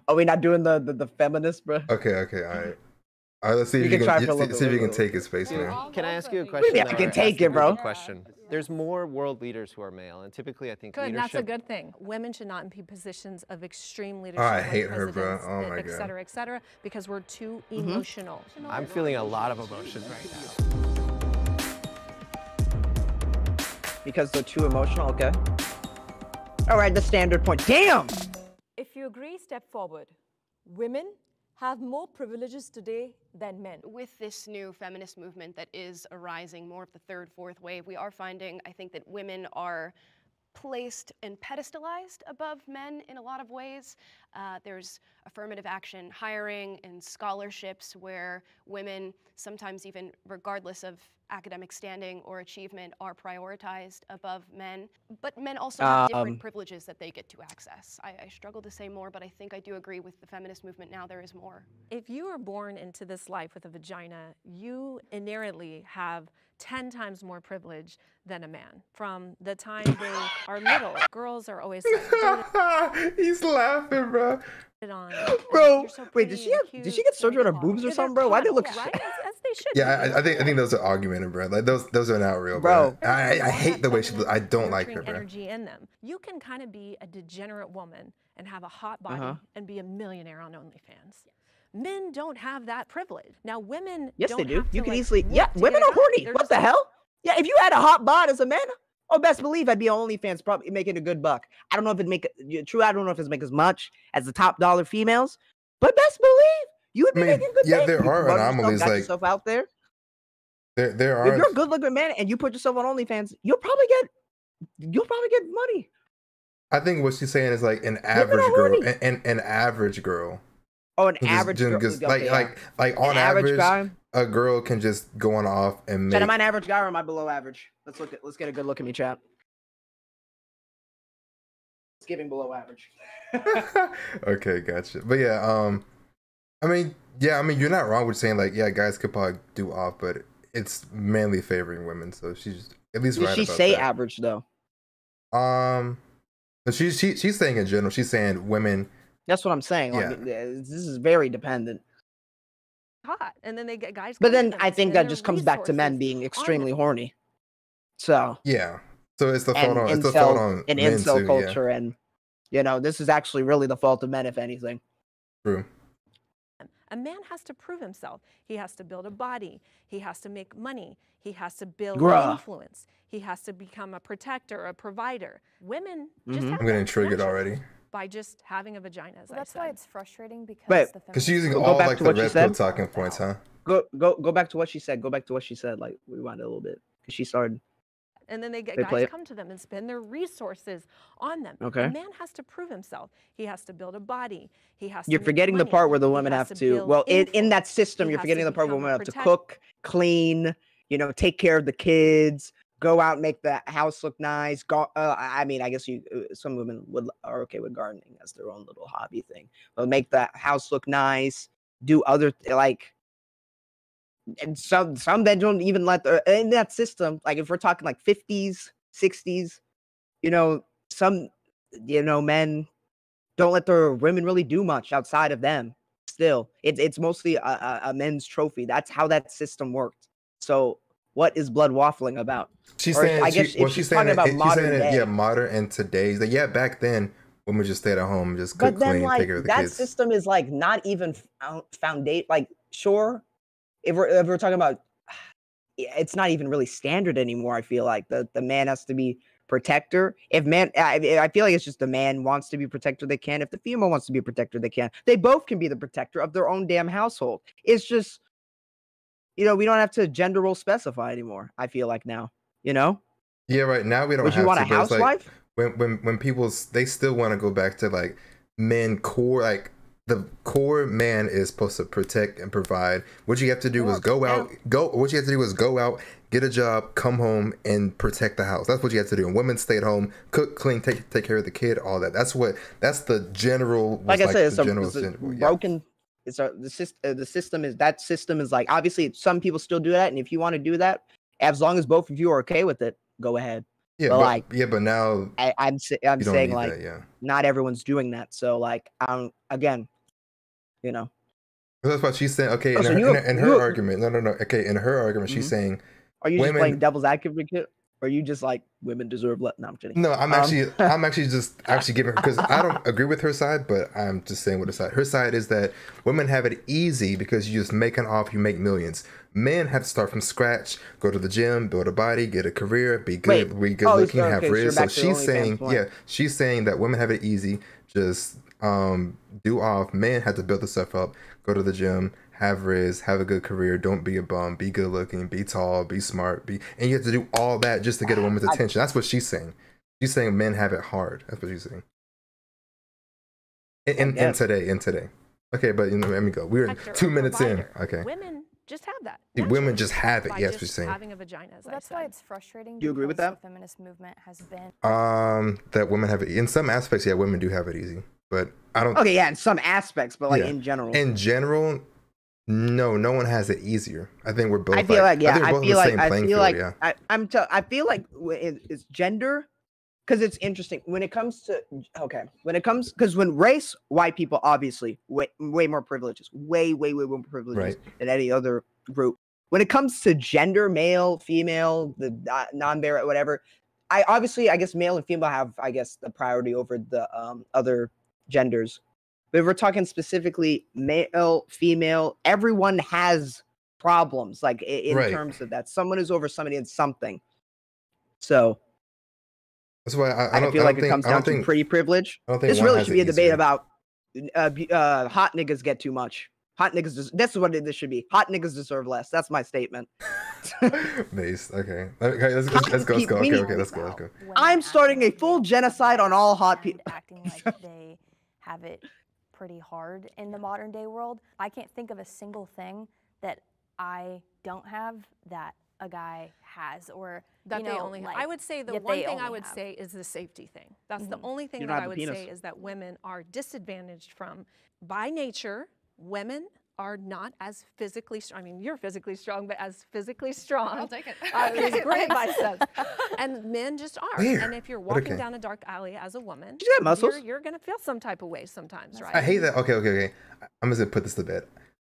Are we not doing the feminist, bro? Okay, all right. All right, let's see if you can take it, Spaceman. Can I ask you a question? I can take it, bro. Question. There's more world leaders who are male, and typically I think good, leadership... that's a good thing. Women should not be positions of extreme leadership. Oh, I hate her, bro. Oh my God. Et cetera, because we're too emotional. I'm feeling a lot of emotions right now. Because they're too emotional, okay. All right, the standard point. Damn! If you agree, step forward. Women have more privileges today than men. With this new feminist movement that is arising, more of the third, fourth wave, we are finding, I think, that women are placed and pedestalized above men in a lot of ways. There's affirmative action hiring and scholarships where women, sometimes even regardless of academic standing or achievement, are prioritized above men. But men also have different privileges that they get to access. I struggle to say more, but I think I do agree with the feminist movement now there is more. If you are born into this life with a vagina, you inherently have 10 times more privilege than a man. From the time they are little, girls are always like, he's laughing, bro. Bro, wait, did she get surgery on her boobs or something, bro? Why they look? Right? As they should. Yeah, I think those are augmented, bro. Like those are not real, bro. I hate the way she looks. I don't like her, bro. Energy in them. You can kind of be a degenerate woman and have a hot body and be a millionaire on OnlyFans. Men don't have that privilege. Now, women. Yes, don't they do. have to, You can like, easily. Yeah, women are horny. What the hell? Yeah, if you had a hot bod as a man, oh, best believe I'd be on OnlyFans, probably making a good buck. I don't know if it'd make true. I don't know if it's make as much as the top dollar females, but best believe you would be making good. Yeah, there are anomalies like yourself out there. There are. If you're a good-looking man and you put yourself on OnlyFans, you'll probably get money. I think what she's saying is like an average girl, an average girl. Oh, an average girl. Like on average, a girl can just go on off and make. Am I an average guy or am I below average? Let's get a good look at me, chat. It's giving below average. Okay, gotcha. But yeah, I mean, you're not wrong with saying like, yeah, guys could probably do off, but it's mainly favoring women. So she's at least right about that. Did she say average though? But she's saying in general. She's saying women. That's what I'm saying. Yeah. Like, this is very dependent. Hot, and then they get guys. But then I think that just comes back to men being extremely horny. So yeah, so it's the fault on and incel culture, and this is actually really the fault of men, if anything. True. A man has to prove himself. He has to build a body. He has to make money. He has to build influence. He has to become a protector, a provider. Women just have I'm getting triggered already. By just having a vagina, as that's why it's frustrating because because she's using all like the red pill talking points, huh? Go back to what she said. Go back to what she said. Like rewind a little bit because she started. And then they get guys come to them and spend their resources on them. Okay. A man has to prove himself. He has to build a body. He has. You're forgetting the part where the women have to. Well, in that system, you're forgetting the part where women have to cook, clean. Take care of the kids. Go out and make the house look nice. I mean, I guess some women are okay with gardening as their own little hobby thing. But make the house look nice. Do other and some men don't even let in that system. Like if we're talking like 50s, 60s, some men don't let their women really do much outside of them. Still, it's mostly a men's trophy. That's how that system worked. So. What is blood waffling about? She's saying, she's talking about modern day. Yeah, modern and today's. Like, yeah, back then, women just stayed at home, just cook, clean, take care of the kids. That system is like not even foundation. Like, sure, if we're talking about, it's not even really standard anymore. I feel like the man has to be protector. If man, I feel like it's just the man wants to be protector, they can. If the female wants to be a protector, they can. They both can be the protector of their own damn household. It's just. We don't have to gender role specify anymore. I feel like now, Yeah, right now we don't. Would you want a housewife? Like, when people they still want to go back to like men core, like the core man is supposed to protect and provide. What you have to do is go out, get a job, come home, and protect the house. That's what you have to do. And women stay at home, cook, clean, take care of the kid, all that. That's the general. Like I said, it's a broken. The system is like, obviously some people still do that, and if you want to do that, as long as both of you are okay with it, go ahead. Yeah, but now I'm saying like not everyone's doing that. So like again, you know. That's why she's saying okay in her argument. No. Okay, in her argument, she's saying. Are you just playing devil's advocate? Or are you just like women deserve less? No, I'm kidding. No, I'm actually just giving her, because I don't agree with her side, but I'm just saying what her side. Her side is that women have it easy because you just make an off, you make millions. Men have to start from scratch, go to the gym, build a body, get a career, be good, looking, have riz. So she's saying, she's saying that women have it easy, just do off. Men have to build the stuff up, go to the gym, have riz, have a good career, don't be a bum, be good looking, be tall, be smart, and you have to do all that just to get a woman's attention. That's what she's saying. She's saying men have it hard. That's what she's saying. In today. Okay, but let me go. We're 2 minutes in. Okay. Women just have that. Women just have it. Yes, what you're saying. Having a vagina, as that's why it's frustrating. Do you agree with that? The feminist movement has been that women have it in some aspects. Yeah, women do have it easy, but I don't. Okay, yeah, in some aspects, but like in general. In general. No one has it easier. I think we're both. I feel like it's gender, because it's interesting when it comes to because when race, white people obviously way more privileges, way more privileges than any other group. When it comes to gender, male, female, the non-binary, whatever, I guess male and female have the priority over the other genders. But if we're talking specifically male, female, everyone has problems, like in terms of that. Someone is over somebody in something. So that's why I feel like it comes down to pretty privilege. This really should be a debate about hot niggas get too much. Hot niggas. That's what this should be. Hot niggas deserve less. That's my statement. Base. Okay. Let's go. Okay. Let's go. I'm starting a full genocide on all hot people. Acting like they have it pretty hard in the modern day world. I can't think of a single thing that I don't have that a guy has, or that they only have. I would say the one thing I would say is the safety thing. That's the only thing that I would say is that women are disadvantaged from, by nature, women are not as physically strong. I mean, you're physically strong, but as physically strong. I'll take it. It's great biceps. And men just are. And if you're walking down a dark alley as a woman, you're going to feel some type of way sometimes, right? I hate that. Okay. I'm just going to put this to bed.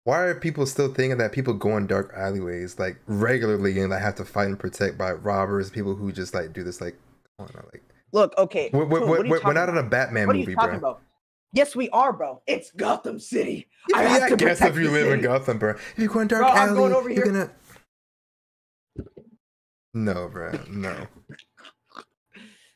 Why are people still thinking that people go in dark alleyways like regularly and like have to fight and protect by robbers, people who just like do this like, I don't know, like. Look, okay. We're not in a Batman movie, bro. About? Yes, we are, bro. It's Gotham City. I guess if you live in Gotham, bro. If you go in dark alley, I'm going over you're here. Gonna. No, bro. No.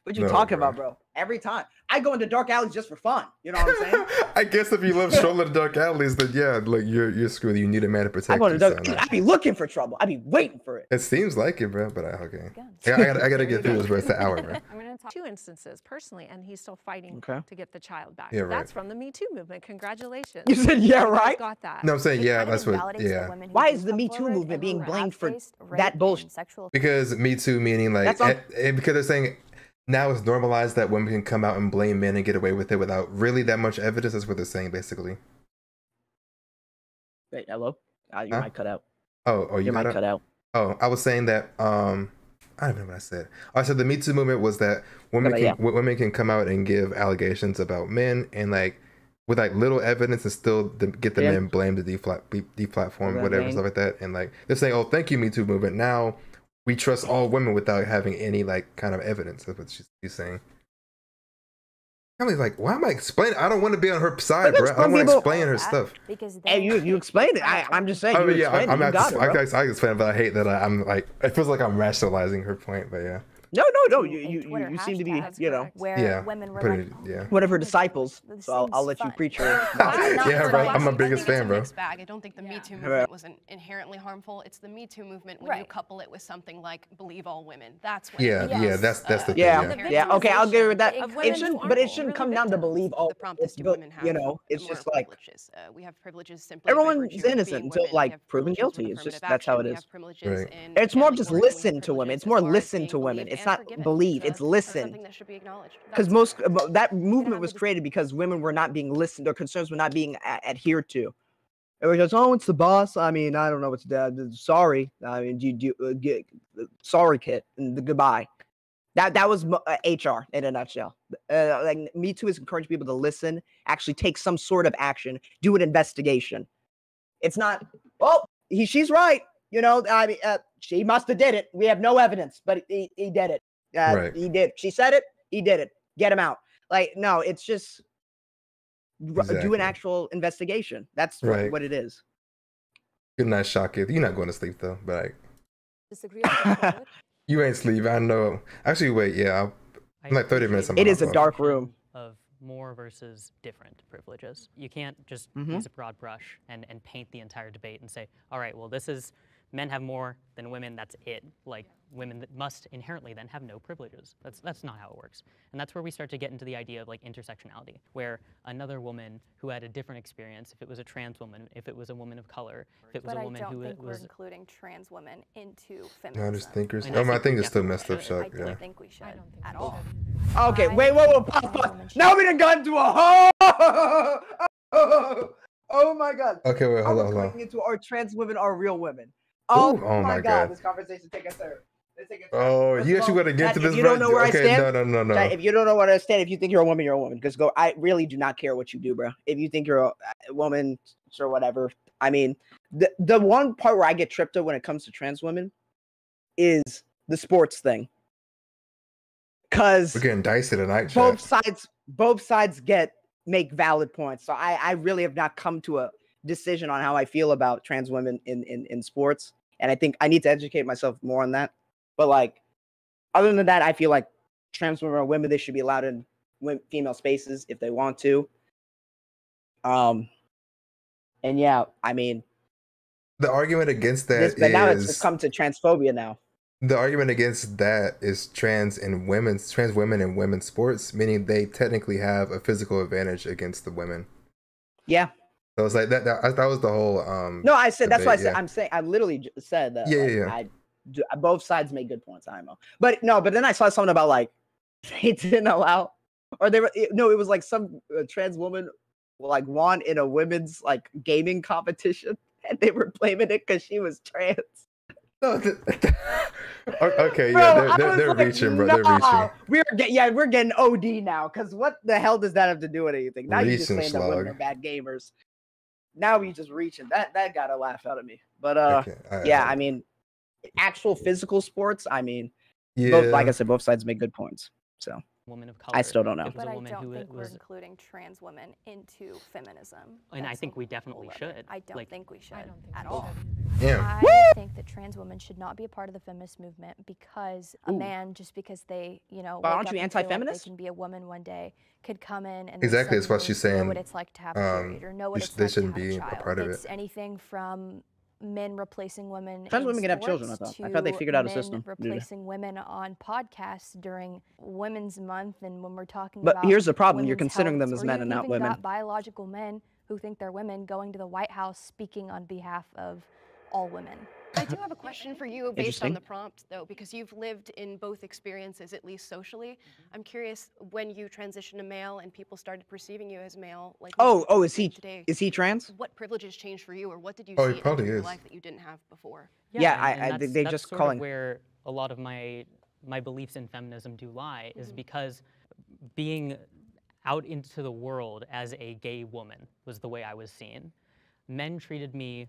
What you talking about, bro? Every time I go into dark alleys just for fun. You know what I'm saying? I guess if you love strolling in dark alleys, then yeah, like you're screwed. You need a man to protect you. I be looking for trouble. I be waiting for it. It seems like it, bro. But okay. I gotta get through this, bro. It's an hour, bro. I'm gonna talk 2 instances personally, and he's still fighting to get the child back. Yeah, right. That's from the Me Too movement. Congratulations. You said right? Got that. No, I'm saying that's what. Yeah. Why is the Me Too movement being blamed for that bullshit? Because Me Too meaning like because they're saying. Now it's normalized that women can come out and blame men and get away with it without really that much evidence. That's what they're saying, basically. Wait, hello? You might cut out. Oh, you might cut out. Oh, I was saying that. I don't know what I said. I said the Me Too movement was that women can come out and give allegations about men and like with like little evidence and still get the men blamed to deplatform whatever stuff like that. And like they're saying, "Oh, thank you, Me Too movement." Now. We trust all women without having any like kind of evidence. That's what she's saying. I'm like, why am I explaining? I don't want to be on her side, bro. I don't want to explain her stuff. Hey, you explained it. I'm just saying. I mean, I explain it, but I hate that I'm like. It feels like I'm rationalizing her point, but yeah. No. You seem to be, where women were one of her disciples. So I'll let you preach her. Yeah, bro. I'm my biggest fan, bro. I don't think the Me Too movement was inherently harmful. It's the Me Too movement when you couple it with something like believe all women. That's when that's the thing. Yeah. Okay, I'll give her that. It shouldn't come down to believe all. The prompt is do women have it's just like we have privileges simply. Everyone's innocent until like proven guilty. It's just that's how it is. It's more just listen to women. It's more listen to women. It's not believe, it's listen. Because that movement was created because women were not being listened, their concerns were not being adhered to. Everyone goes, "Oh, it's the boss. I mean, I don't know what's that. Sorry. I mean, sorry, kid, and goodbye." That was HR in a nutshell. Like Me Too is encouraging people to listen, actually take some sort of action, do an investigation. It's not, oh, she's right. You know, I mean, she must have did it. We have no evidence, but he did it. Right. He did. She said it. He did it. Get him out. Like, no, it's just do an actual investigation. That's what it is. Good night, Shaka. You're not going to sleep though, but like, Disagree with you ain't sleep. I know. Actually, wait. Yeah, I'm like 30 minutes. It is a dark room. Of more versus different privileges. You can't just use a broad brush and paint the entire debate and say, all right, well, this is men have more than women, that's it. Like women that must inherently then have no privileges. That's not how it works. And that's where we start to get into the idea of like intersectionality, where another woman who had a different experience, if it was a trans woman, if it was a woman of color, if it was a woman who was... But I don't think we're including trans women into feminism. No, there's thinkers. Oh, I think it's still messed up, Chuck. I don't think we should at all. Okay, wait, whoa, pause. Now we done got into a oh my God. Okay, wait, hold on. Going into our trans women are real women. Oh my God. This conversation take us there. Oh, you actually want to get to this? You don't know where I stand? No. If you don't know where I stand, if you think you're a woman, you're a woman. Because I really do not care what you do, bro. If you think you're a woman or whatever. I mean, the one part where I get tripped up when it comes to trans women is the sports thing. Because we're getting dicey tonight. Both sides make valid points. So I really have not come to a decision on how I feel about trans women in sports. And I think I need to educate myself more on that. But like, other than that, I feel like trans women are women. They should be allowed in female spaces if they want to. And yeah, I mean, the argument against that but now it's come to transphobia now. The argument against that is trans women in women's sports, meaning they technically have a physical advantage against the women. Yeah. So it's like that was the whole no, I said debate, that's why I'm saying I literally said that. Yeah. Both sides make good points. I know, but then I saw something about like they didn't allow, or it was like some trans woman like won in a women's like gaming competition, and they were blaming it because she was trans. Okay, yeah, they're like, reaching, bro. They're reaching. We're getting OD now. Because what the hell does that have to do with anything? Now you just saying that women are bad gamers. Now we just reaching. That got a laugh out of me. But I mean, actual physical sports. I mean, both, like I said, both sides make good points. So woman of color. I still don't know. But I don't think we're including trans women into feminism. And I think we definitely should. I don't think we should at all. Yeah. I think that trans women should not be a part of the feminist movement because a man, just because they, but aren't you anti-feminist? They can be a woman one day, could come in and exactly that's what she's saying. Know what it's like to have a period, or know what it's like to have a child. A part of it's anything from men replacing women. Trans women can have children. I thought they figured out a system. Replacing women on podcasts during Women's Month, and when we're talking about. But here's the problem: you're health, considering them as men and not women. Got biological men who think they're women going to the White House speaking on behalf of all women. I do have a question for you based on the prompt, though, because you've lived in both experiences, at least socially. I'm curious, when you transitioned to male and people started perceiving you as male, like is he trans? What privileges changed for you, or what did you see in your life that you didn't have before? Yeah, they just calling where a lot of my beliefs in feminism do lie, is because being out into the world as a gay woman was the way I was seen. Men treated me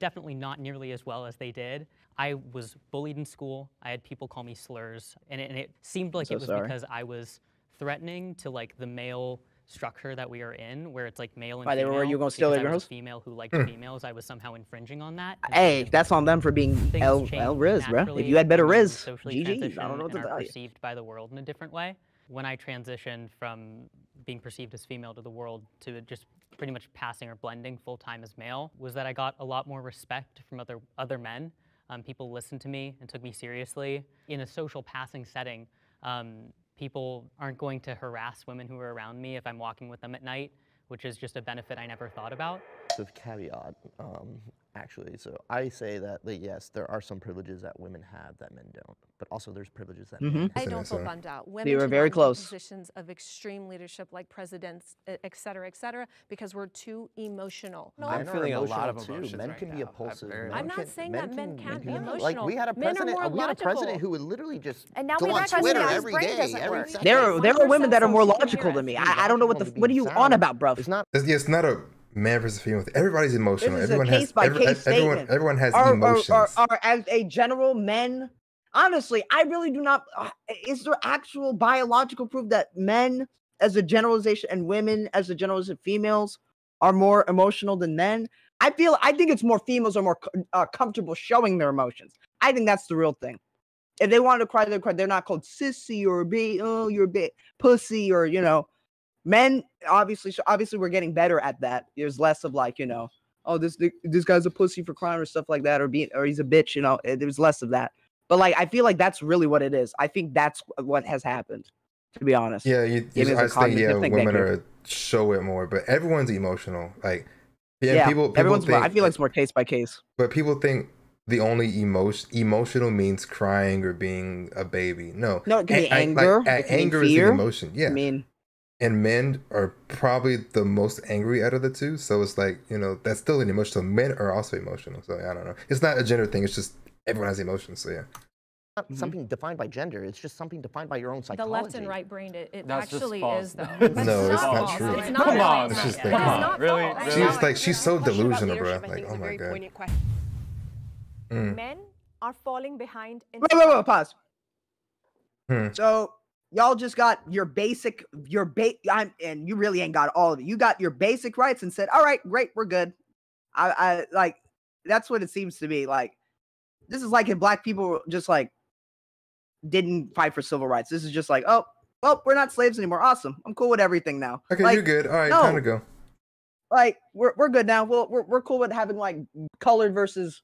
definitely not nearly as well as they did. I was bullied in school. I had people call me slurs, and it seemed like it was because I was threatening to like the male structure that we are in, where it's like male and female. Were you gonna steal their girls? Female who liked females, I was somehow infringing on that. Hey, that's on them for being L Riz, bro. If you had better Riz, GG. I don't know what to tell you. Perceived by the world in a different way. When I transitioned from being perceived as female to the world to just pretty much passing or blending full-time as male, was that I got a lot more respect from other men. People listened to me and took me seriously. In a social passing setting, people aren't going to harass women who are around me if I'm walking with them at night, which is just a benefit I never thought about. massive caveat, actually. So I say that, yes, there are some privileges that women have that men don't, but also there's privileges that men I don't feel bummed out. Women You were should very not be in close. positions of extreme leadership like presidents, et cetera, because we're too emotional. I'm feeling a lot of emotions Men right can be now. impulsive. I'm not saying that men can't be emotional. Like we had a Men are president, more we had a president logical. who would literally just And now go we on have a Twitter president whose every brain day, doesn't every work. second. There are women that are more so she can logical hear than me. us. I don't know what what are you on about, bro? It's not. It's not a man versus female. Everybody's emotional. This is Everyone a case by case statement. Everyone has Are emotions. as a general men? Honestly, I really do not. Is there actual biological proof that men, as a generalization, and women, as a generalization, females are more emotional than men? I think it's more females are more comfortable showing their emotions. I think that's the real thing. If they want to cry, they cry. They're not called sissy or you're a bit pussy or men. Obviously, we're getting better at that. There's less of like oh this guy's a pussy for crying or stuff like that or he's a bitch. There's less of that. But like I feel like that's really what it is. I think that's what has happened. To be honest. Yeah, I think women show it more, but everyone's emotional. Like people think, I feel like it's more case by case. But people think the only emotional means crying or being a baby. No, it can be anger. Anger is an emotion. Yeah, and men are probably the most angry out of the two. So it's like that's still an emotion. So men are also emotional. So I don't know. It's not a gender thing. It's just everyone has emotions. So yeah. Not something defined by gender. It's just something defined by your own psychology. The left and right brain, it actually false. is though. No, it's not true. It's not Come on, it's just come on. Really? She's so delusional, bro. Like, oh my god. Men are falling behind. Wait, pause. So y'all just got your basic, and you really ain't got all of it. You got your basic rights and said, all right, great, we're good. I like, that's what it seems to be. Like, this is like if black people just like didn't fight for civil rights. This is just like, oh, well, we're not slaves anymore. Awesome. I'm cool with everything now. Okay, like, you're good. All right, time to go. Like, we're good now. We're cool with having like colored versus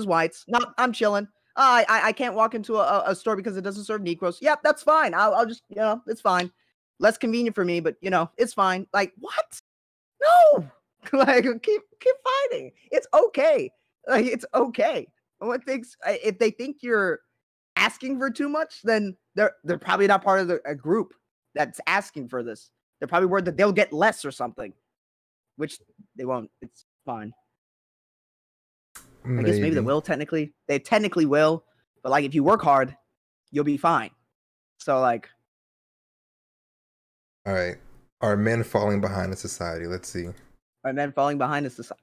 whites. No, I'm chilling. I can't walk into a store because it doesn't serve Negroes. Yep, that's fine. I'll just, it's fine. Less convenient for me, but it's fine. Like, what? No. Like, keep fighting. It's okay. Like, it's okay. If they think you're asking for too much, then they're probably not part of a group that's asking for this. They're probably worried that they'll get less or something, which they won't. It's fine. I guess maybe they will technically. They technically will, but like if you work hard, you'll be fine. So like, all right, are men falling behind in society? Let's see. Are men falling behind in society?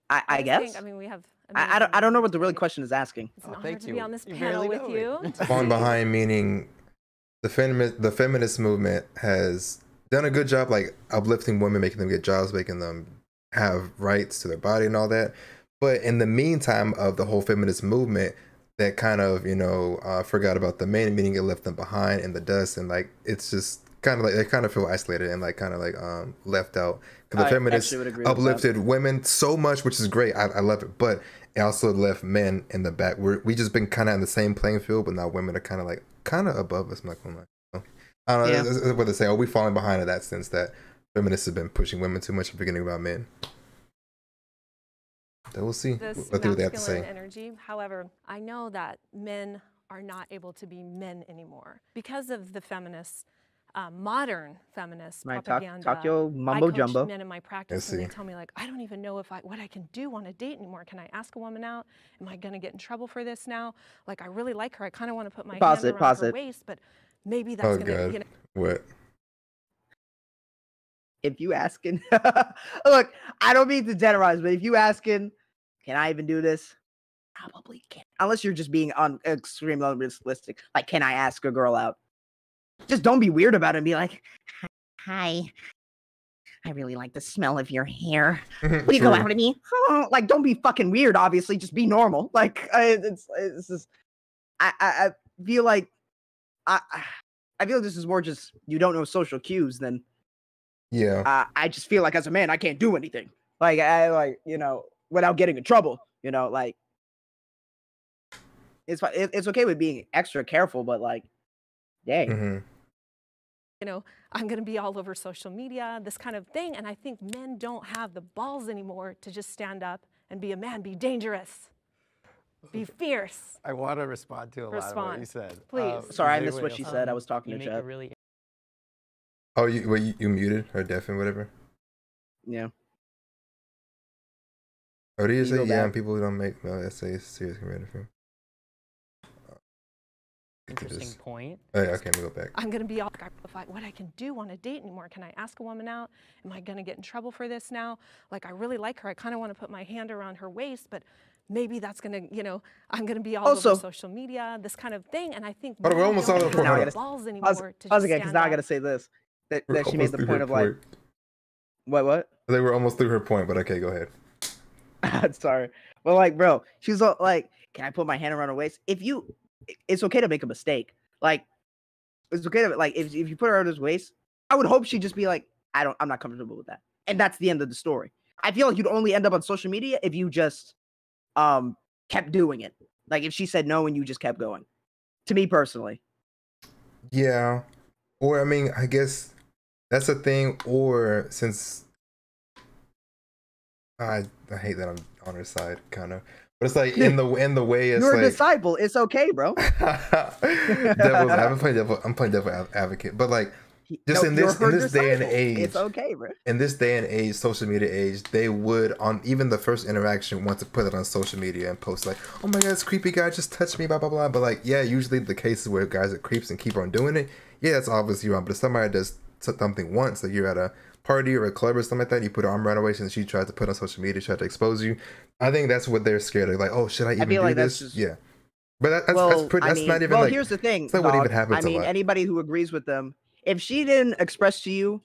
I guess. I mean, we have. I don't know what the real question is asking. It's an honor to be on this panel with you. Falling behind meaning the feminist movement has done a good job, like uplifting women, making them get jobs, making them have rights to their body and all that. But in the meantime of the whole feminist movement, that kind of forgot about the men, meaning it left them behind in the dust, and like it's just kind of like they kind of feel isolated and like kind of like left out. Because the feminists uplifted women so much, which is great. I love it, but it also left men in the back. We just been kind of on the same playing field, but now women are kind of above us. I'm not gonna lie. I don't know. That's what they say. Are we falling behind in that sense that feminists have been pushing women too much and forgetting about men? So we'll see. This what they have to say. Energy. However, I know that men are not able to be men anymore because of the feminists. Modern feminist propaganda. Talk your mumbo jumbo. Men in my practice, and they tell me like, I don't even know what I can do on a date anymore. Can I ask a woman out? Am I gonna get in trouble for this now? Like, I really like her. I kind of want to put my hand around her waist, but maybe that's gonna. What? If you asking, look, I don't mean to generalize, but if you asking, can I even do this? Probably can't, unless you're just being extremely unrealistic. Like, can I ask a girl out? Just don't be weird about it and be like, hi, I really like the smell of your hair. Will you go out with me? Oh, like, don't be fucking weird, obviously. Just be normal. Like, it's just, I feel like, I feel like this is more just, you don't know social cues than, I just feel like as a man, I can't do anything. Like, without getting in trouble, like, it's okay with being extra careful, but like, dang. I'm going to be all over social media, this kind of thing. And I think men don't have the balls anymore to just stand up and be a man, be dangerous, be fierce. I want to respond to a lot of what you said. Please. Sorry, I missed what she said. I was talking to Chet. Oh, you muted or deaf and whatever? Yeah. Or do you say, yeah, people who don't make no essays serious comparative film? Interesting point. Oh, yeah, okay, let me go back. I'm going to be all like, what I can do on a date anymore. Can I ask a woman out? Am I going to get in trouble for this now? Like, I really like her. I kind of want to put my hand around her waist, but maybe that's going to, I'm going to be all over social media, this kind of thing. And I think we're almost all over the balls anymore to pause again, because now I got to say this. That she made the point of like, what? I think we're almost through her point, but okay, go ahead. Sorry. Well, like, bro, she's like, can I put my hand around her waist? It's okay to make a mistake. Like, it's okay to, like, if you put her around his waist, I would hope she'd just be like, I'm not comfortable with that. And that's the end of the story. I feel like you'd only end up on social media if you just kept doing it. Like, if she said no and you just kept going. To me personally. Yeah. Or, I mean, I guess that's a thing. Or since I hate that I'm on her side, kind of. But it's like in the way it's you're like, a disciple. It's okay, bro. I'm playing devil advocate. But like, just in this day and age, it's okay, bro. In this day and age, social media age, they would on even the first interaction want to put it on social media and post like, "Oh my God, this creepy guy just touched me," blah blah blah. But like, yeah, usually the cases where guys are creeps and keep on doing it, yeah, that's obviously wrong. But if somebody does something once, like you're at a party or a club or something like that, you put her arm around her waist and she tried to put on social media, tried to expose you. I think that's what they're scared of. Like, oh, should I even do this? Yeah, but that's not even. Well, like, here's the thing. That's not what even happens. I mean, anybody who agrees with them, if she didn't express to you,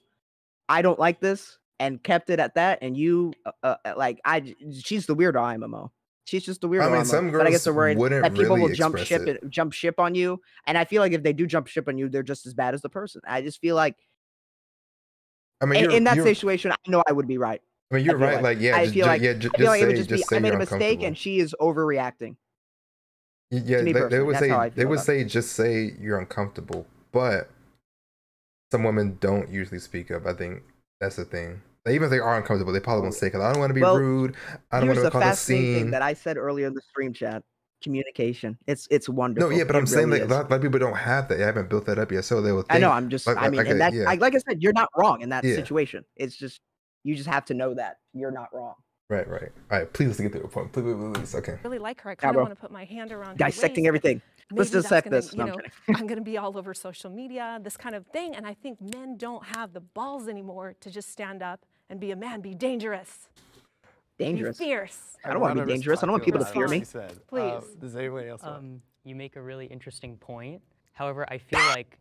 I don't like this, and kept it at that, and you she's the weirdo IMO. She's just the weirdo. I mean, some girls but I guess they're worried that people really will jump ship on you, and I feel like if they do jump ship on you, they're just as bad as the person. I just feel like. I mean, in that situation, I know I would be right. I mean, you're right. Like, yeah, I feel like it would just be, I made a mistake and she is overreacting. Yeah, they would say just say you're uncomfortable, but some women don't usually speak up. I think that's the thing. Like, even if they are uncomfortable, they probably won't say, because I don't want to be rude. I don't want to cause a scene. Thing that I said earlier in the stream chat. Communication. It's wonderful. No, yeah, but I'm saying like a lot of people don't have that. They haven't built that up yet, so they will think. I know. I'm just. like I said, you're not wrong in that situation. It's just you just have to know that you're not wrong. Right. All right. Please get to the point. Please. Okay. I really like her. I kind of want to put my hand around her dissecting waist, everything. Let's dissect this. I'm going to be all over social media, this kind of thing. And I think men don't have the balls anymore to just stand up and be a man, be dangerous. Dangerous. Be fierce. I don't want to be dangerous. I don't want people to fear me. Please. Does anybody else want? You make a really interesting point. However, I feel like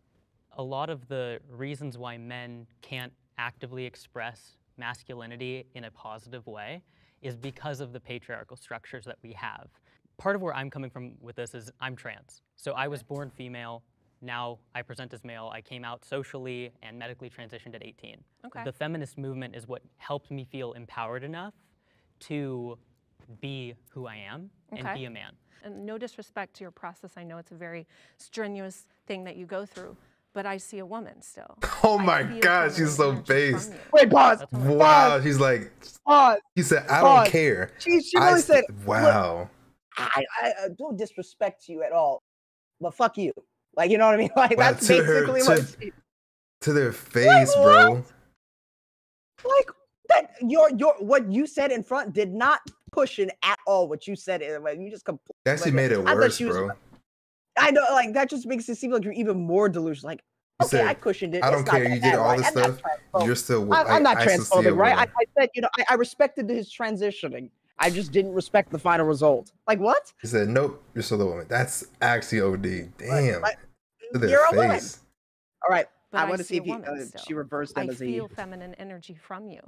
a lot of the reasons why men can't actively express masculinity in a positive way is because of the patriarchal structures that we have. Part of where I'm coming from with this is I'm trans. So I was born female. Now I present as male. I came out socially and medically transitioned at 18. Okay. The feminist movement is what helped me feel empowered enough to be who I am and be a man. And no disrespect to your process. I know it's a very strenuous thing that you go through, but I see a woman still. Oh my God, she's so based. Wait, pause. Wow, pause. she's like, pause. He said, I don't care. She really said, wow. I don't disrespect you at all, but fuck you. Like, you know what I mean? Like, that's basically what to their face, bro. Like, that your what you said in front did not push in at all. What you said, you just completely actually made it worse, bro. I know, like that just makes it seem like you're even more delusional. Like, okay, I cushioned it. I don't care. You did all this stuff. You're still. I'm not transphobic, right? I said, I respected his transitioning. I just didn't respect the final result. Like what? He said, "Nope, you're still a woman." That's actually OD. Damn. You're a woman. All right. But I want to see if she reversed them as a. I feel feminine energy from you.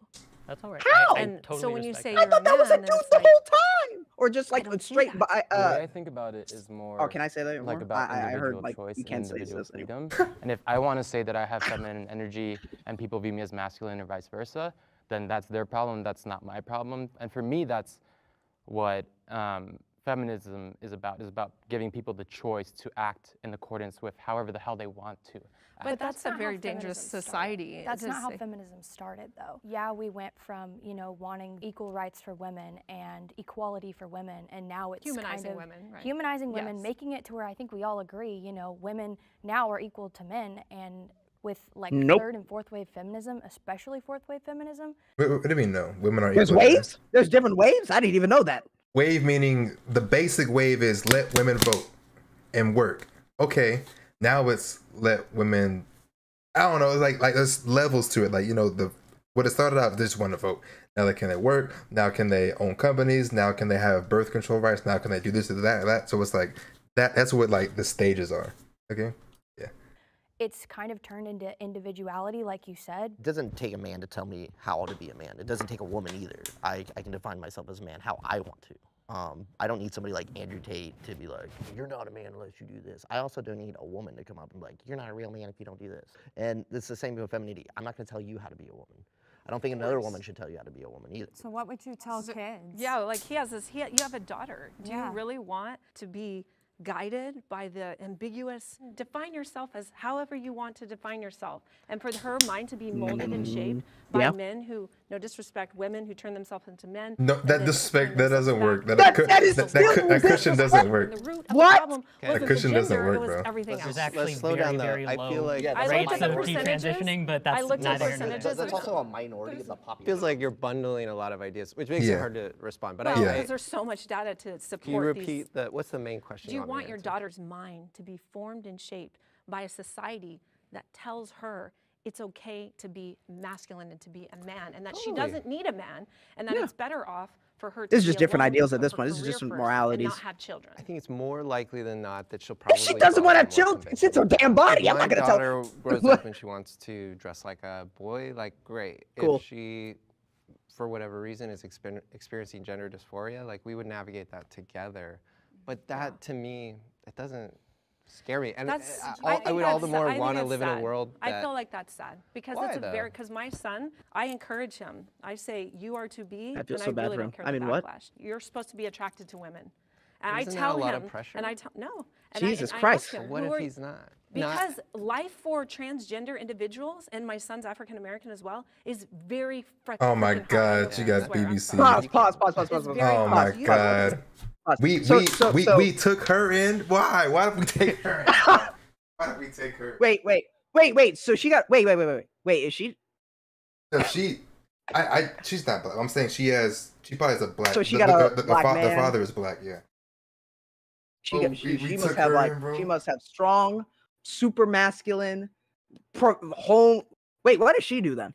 That's all right. How? And totally so when you say I thought that was a dude the whole time, or just like straight. The way I think about it is more. Oh, can I say that? Like about I heard individual like choice you can't and say individual this freedom. And if I want to say that I have feminine energy and people view me as masculine or vice versa, then that's their problem. That's not my problem. And for me, that's what feminism is about giving people the choice to act in accordance with however the hell they want to. But that's a very dangerous society. That's not how feminism started, though. Yeah, we went from, you know, wanting equal rights for women and equality for women, and now it's humanizing kind of women, right? Humanizing women, making it to where I think we all agree, you know, women now are equal to men, and with like third and fourth wave feminism, especially fourth wave feminism. What do you mean no? Women are There's equal. waves? There's different waves? I didn't even know that. Wave meaning the basic wave is let women vote and work. Okay, now it's let women. I don't know. It's like there's levels to it. Like, you know, what it started out, they just want to vote. Now can they work? Now can they own companies? Now can they have birth control rights? Now can they do this or that? So it's like that's what like the stages are. Okay. Yeah. It's kind of turned into individuality, like you said. It doesn't take a man to tell me how to be a man. It doesn't take a woman either. I can define myself as a man how I want to. I don't need somebody like Andrew Tate to be like, you're not a man unless you do this. I also don't need a woman to come up and be like, you're not a real man if you don't do this. And it's the same with femininity. I'm not going to tell you how to be a woman. I don't think another woman should tell you how to be a woman either. So what would you tell kids? Yeah, like you have a daughter. Do you really want to be guided by the ambiguous, define yourself as however you want to define yourself, and for her mind to be molded and shaped by men who, no disrespect, women who turn themselves into men. No, that disrespect, that doesn't work. That cushion doesn't work. What? That cushion doesn't work, bro. Everything else. There's actually slow down, though. very I low feel like I looked at the rates of detransitioning, but that's neither here nor there. That's also a minority of the population. Feels like you're bundling a lot of ideas, which makes it hard to respond. But because there's so much data to support. Can you repeat what's the main question? Do you want your daughter's mind to be formed and shaped by a society that tells her it's okay to be masculine and to be a man, and that she doesn't need a man, and that it's better off for her to This is be just different alone, ideals at put this her point. This is career just some first, moralities. and not have children. I think it's more likely than not that she'll probably. If she doesn't want to have children, it's her damn body. I'm not gonna tell. My daughter grows up and she wants to dress like a boy. Like, great. Cool. If she, for whatever reason, is experiencing gender dysphoria, like we would navigate that together. But that, to me, it doesn't scare me. And I would all the more want to live in a world that... I feel like that's sad because because my son, I encourage him. I say, you are to be, I feel and so I bad really for don't him. care I mean, the what? backlash. You're supposed to be attracted to women. And Isn't I tell that a lot him, of pressure? and I tell, no. And Jesus I Christ. ask him, What if he's not? Because life for transgender individuals, and my son's African American as well, is very freaking Oh my hard. God, you got BBC. Pause. Oh my God. We took her in. Why? Why did we take her in? Why did we take her? Wait. So she got wait. Is she? No, she's not black. I'm saying she probably has a black. So she got a black man. The father is black. Yeah. She must have like she must have strong, super masculine, home. Wait, what does she do then?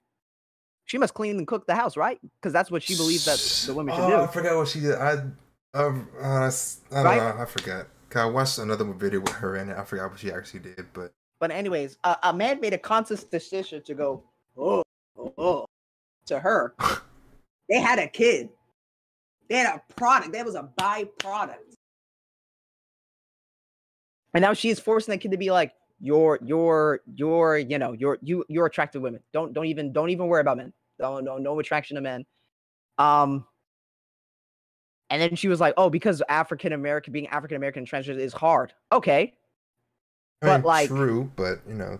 She must clean and cook the house, right? Because that's what she believes that the women should do. I forgot what she did. I don't know. I forgot. I watched another video with her in it. I forgot what she actually did, but anyways, a man made a conscious decision to go to her. They had a kid. They had a product. That was a byproduct. And now she's forcing that kid to be like, you're attracted to women. Don't even worry about men. No attraction to men. And then she was like, oh, because being African American and transgender is hard. Okay. But like true, but you know.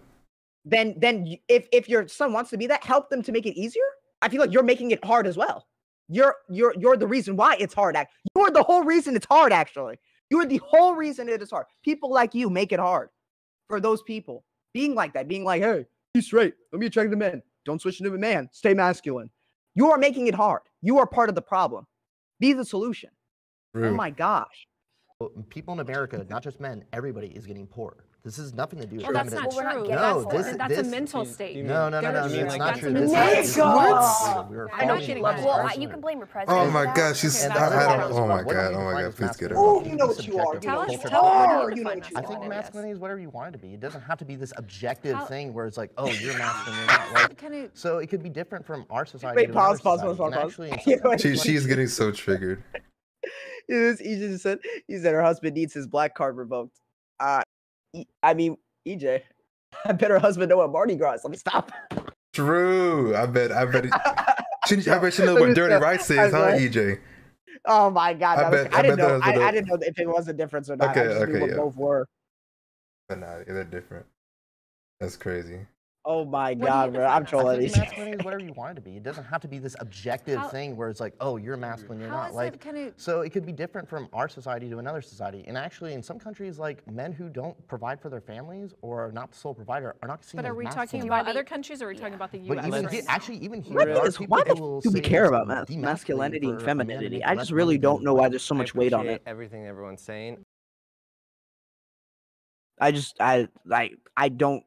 Then if your son wants to be that, help them to make it easier. I feel like you're making it hard as well. You're the reason why it's hard. You're the whole reason it's hard, actually. You're the whole reason it is hard. People like you make it hard for those people. Being like that, being like, hey, be straight. Don't be attracted to men. Don't switch into a man. Stay masculine. You are making it hard. You are part of the problem. Be the solution. True. Oh my gosh. People in America, not just men, everybody is getting poor. This has nothing to do with Well, that's feminism. not true. No, that's a mental state. No, it's not true. What? I know she Well, you can blame your president. Oh my God, she's. Okay, Oh my God, please get her. Oh, you know what you are. Tell us. You know what you I think are. masculinity is whatever you want it to be. It doesn't have to be this objective thing where it's like, oh, you're masculine, you're not. Like, so it could be different from our society. Wait, pause. She's getting so triggered. EJ said her husband needs his black card revoked. I mean, EJ, I bet her husband know what Mardi Gras is. Let me stop. True. I bet she knows what dirty rights is, huh, EJ? Oh my god, I didn't know. I didn't know if it was a difference or not. Okay, I just knew what both were. But nah, they're different. That's crazy. Oh my god, bro! I'm trolling these. Masculinity is whatever you want it to be. It doesn't have to be this objective thing where it's like, oh, you're masculine, you're not. Like, so it could be different from our society to another society. And actually, in some countries, like men who don't provide for their families or are not the sole provider are not seen as masculine. But are we talking about other countries, or are we talking about the U.S.? But even here, why do we care about masculinity and femininity? I just really don't know why there's so much weight on it. Everything everyone's saying. I don't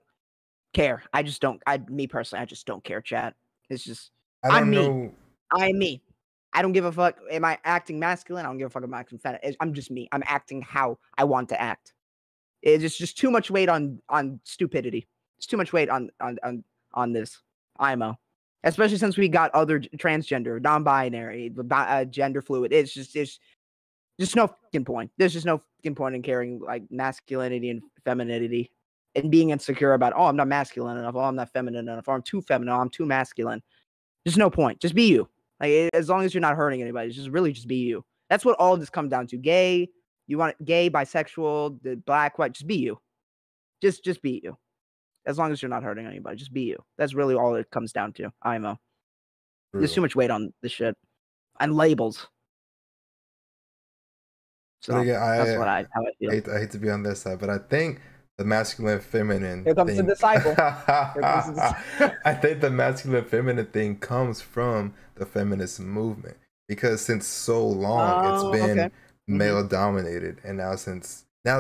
care. Me personally, I just don't care, chat. It's just, I'm me. I'm me. I don't give a fuck. Am I acting masculine? I don't give a fuck if I'm acting feminine. I'm just me. I'm acting how I want to act. It's just too much weight on stupidity. It's too much weight on this IMO. Especially since we got other transgender, non-binary, gender fluid. It's just no fucking point. There's just no fucking point in caring like masculinity and femininity. And being insecure about, oh, I'm not masculine enough, oh, I'm not feminine enough, or I'm too feminine, oh, I'm too masculine. There's no point. Just be you. Like, as long as you're not hurting anybody, just be you. That's what all of this comes down to. Gay, you want gay, bisexual, the black, white, just be you. Just be you. As long as you're not hurting anybody, just be you. That's really all it comes down to. IMO. There's too much weight on this shit. And labels. So yeah, that's how I feel. I hate to be on this side, but I think the masculine feminine Here comes thing, the disciple. I think the masculine feminine thing comes from the feminist movement, because since so long it's been male dominated, and now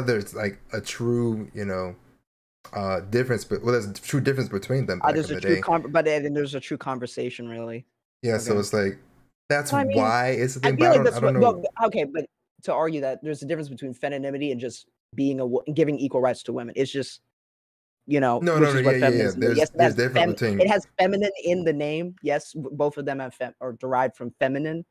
there's like a true difference, but there's a true difference between them. There's a true there's a true conversation, really. Yeah, so it's like that's why it's the thing. I don't know. Okay, but to argue that there's a difference between femininity and just being giving equal rights to women, it's just no, there's difference between. It has feminine in the name. Yes, both of them have are derived from feminine,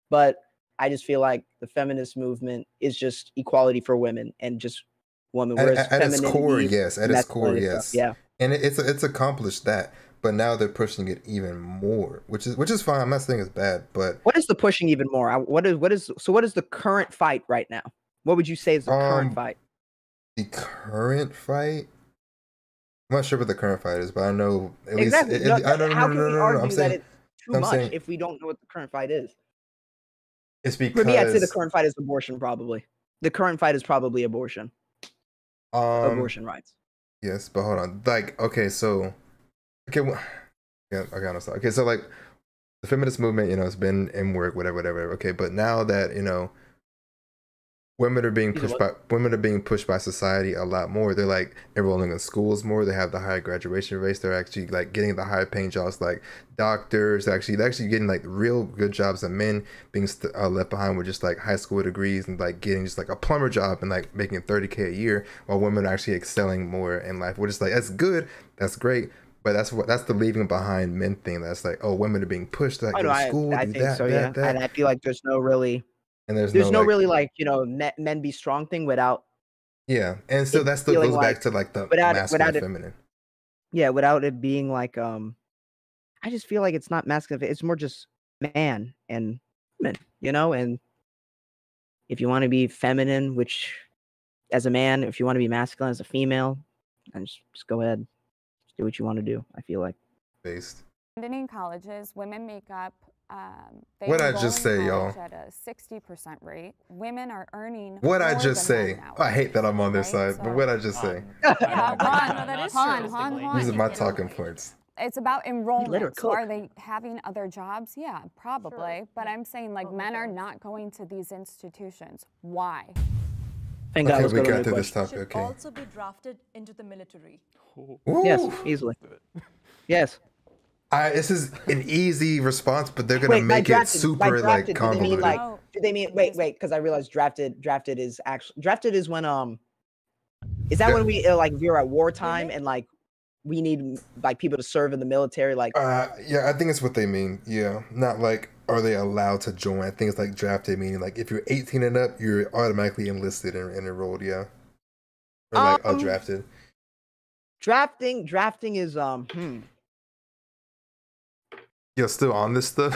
but I just feel like the feminist movement is just equality for women and just women. At its core, yes. Yeah, and it's accomplished that. But now they're pushing it even more, which is fine. I'm not saying it's bad, but what is the pushing even more? What is the current fight right now? What would you say is the current fight? The current fight? I'm not sure what the current fight is, but I know at least. How can we argue that it's too much if we don't know what the current fight is? It's because for me, I'd say the current fight is abortion. Probably the current fight is probably abortion. Abortion rights. Yes, but hold on. Like, okay, so. Okay, well, yeah, okay, I'm sorry. Okay, so like the feminist movement, it's been in work, whatever. Okay, but now that women are being pushed by society a lot more. They're like enrolling in schools more. They have the higher graduation rates. They're actually like getting the higher paying jobs, like doctors. They're actually getting like real good jobs. And men being left behind with just like high school degrees and like getting just like a plumber job and like making $30K a year, while women are actually excelling more in life. We're just like, that's good, that's great. But that's the leaving behind men thing. That's like, oh, women are being pushed to like, go to school, I do think that, so, that. And I feel like there's no really, and there's no really like men be strong thing without. Yeah, and so that still goes back to like the masculine, feminine. Yeah, without it being like I just feel like it's not masculine. It's more just man and woman, And if you want to be feminine, which as a man, if you want to be masculine as a female, then just go ahead. Do what you want to do. I feel like based. In colleges, women make up. What I just say, y'all? At a 60% rate. Women are earning. What I just say? I hate that I'm on their side, but what I just say? These are my talking points. It's about enrollment. So are they having other jobs? Yeah, probably. Sure. But I'm saying like men are not going to these institutions. Why? Thank God we got through this topic. Okay. Also be drafted into the military. Ooh. Yes, easily. Yes. This is an easy response, but they're gonna make it super like convoluted. Do they mean wait? Because I realized drafted is when is that when we like we're at wartime and like we need like people to serve in the military like? Yeah, I think it's what they mean. Yeah, not like are they allowed to join? I think it's like drafted meaning like if you're 18 and up, you're automatically enlisted and enrolled. Yeah, or like drafted. Drafting is You're still on this stuff?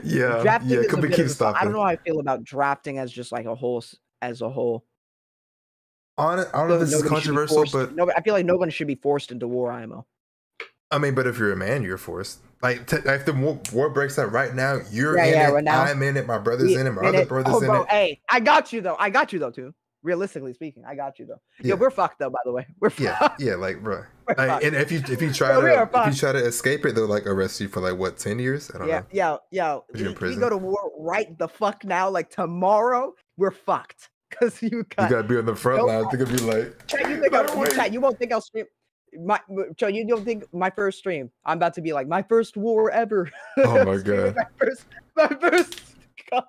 Yeah, drafting yeah, is could a be bit keep of stopping. I don't know how I feel about drafting as just like a whole, as a whole. I don't know if this is controversial, but I feel like no one should be forced into war IMO. I mean, but if you're a man, you're forced. Like, if the war breaks out right now, you're in it. Right now, I'm in it. My brother's in it. My other brother's in it. Hey, I got you though. I got you though too. Realistically speaking, I got you though. Yeah. Yo, we're fucked though. By the way, we're fucked. Yeah, like, bro. Like, and if you try to escape it, they'll like arrest you for like what, 10 years? I don't know. Yeah. We go to war right the fuck now. Like tomorrow, we're fucked. Cause you gotta be on the front line. They're gonna be like, you won't think I'll stream. You don't think my first stream? I'm about to be like my first war ever. Oh my god. my first. I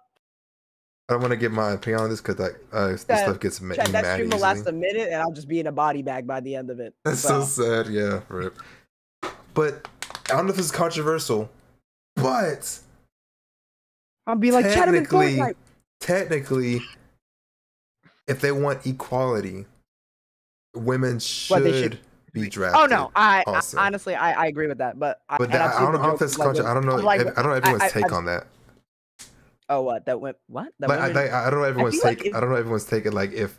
don't want to get my opinion on this because like this stuff gets mad. That stream will last a minute, and I'll just be in a body bag by the end of it. That's so sad. Yeah, rip. But I don't know if this is controversial, but I'll be like technically, if they want equality, women should be drafted. Oh no, I honestly I agree with that, but I don't know if that's controversial. I don't know everyone's take on that. Oh, what? That went what? That I don't know everyone's take. I don't know everyone's taking like if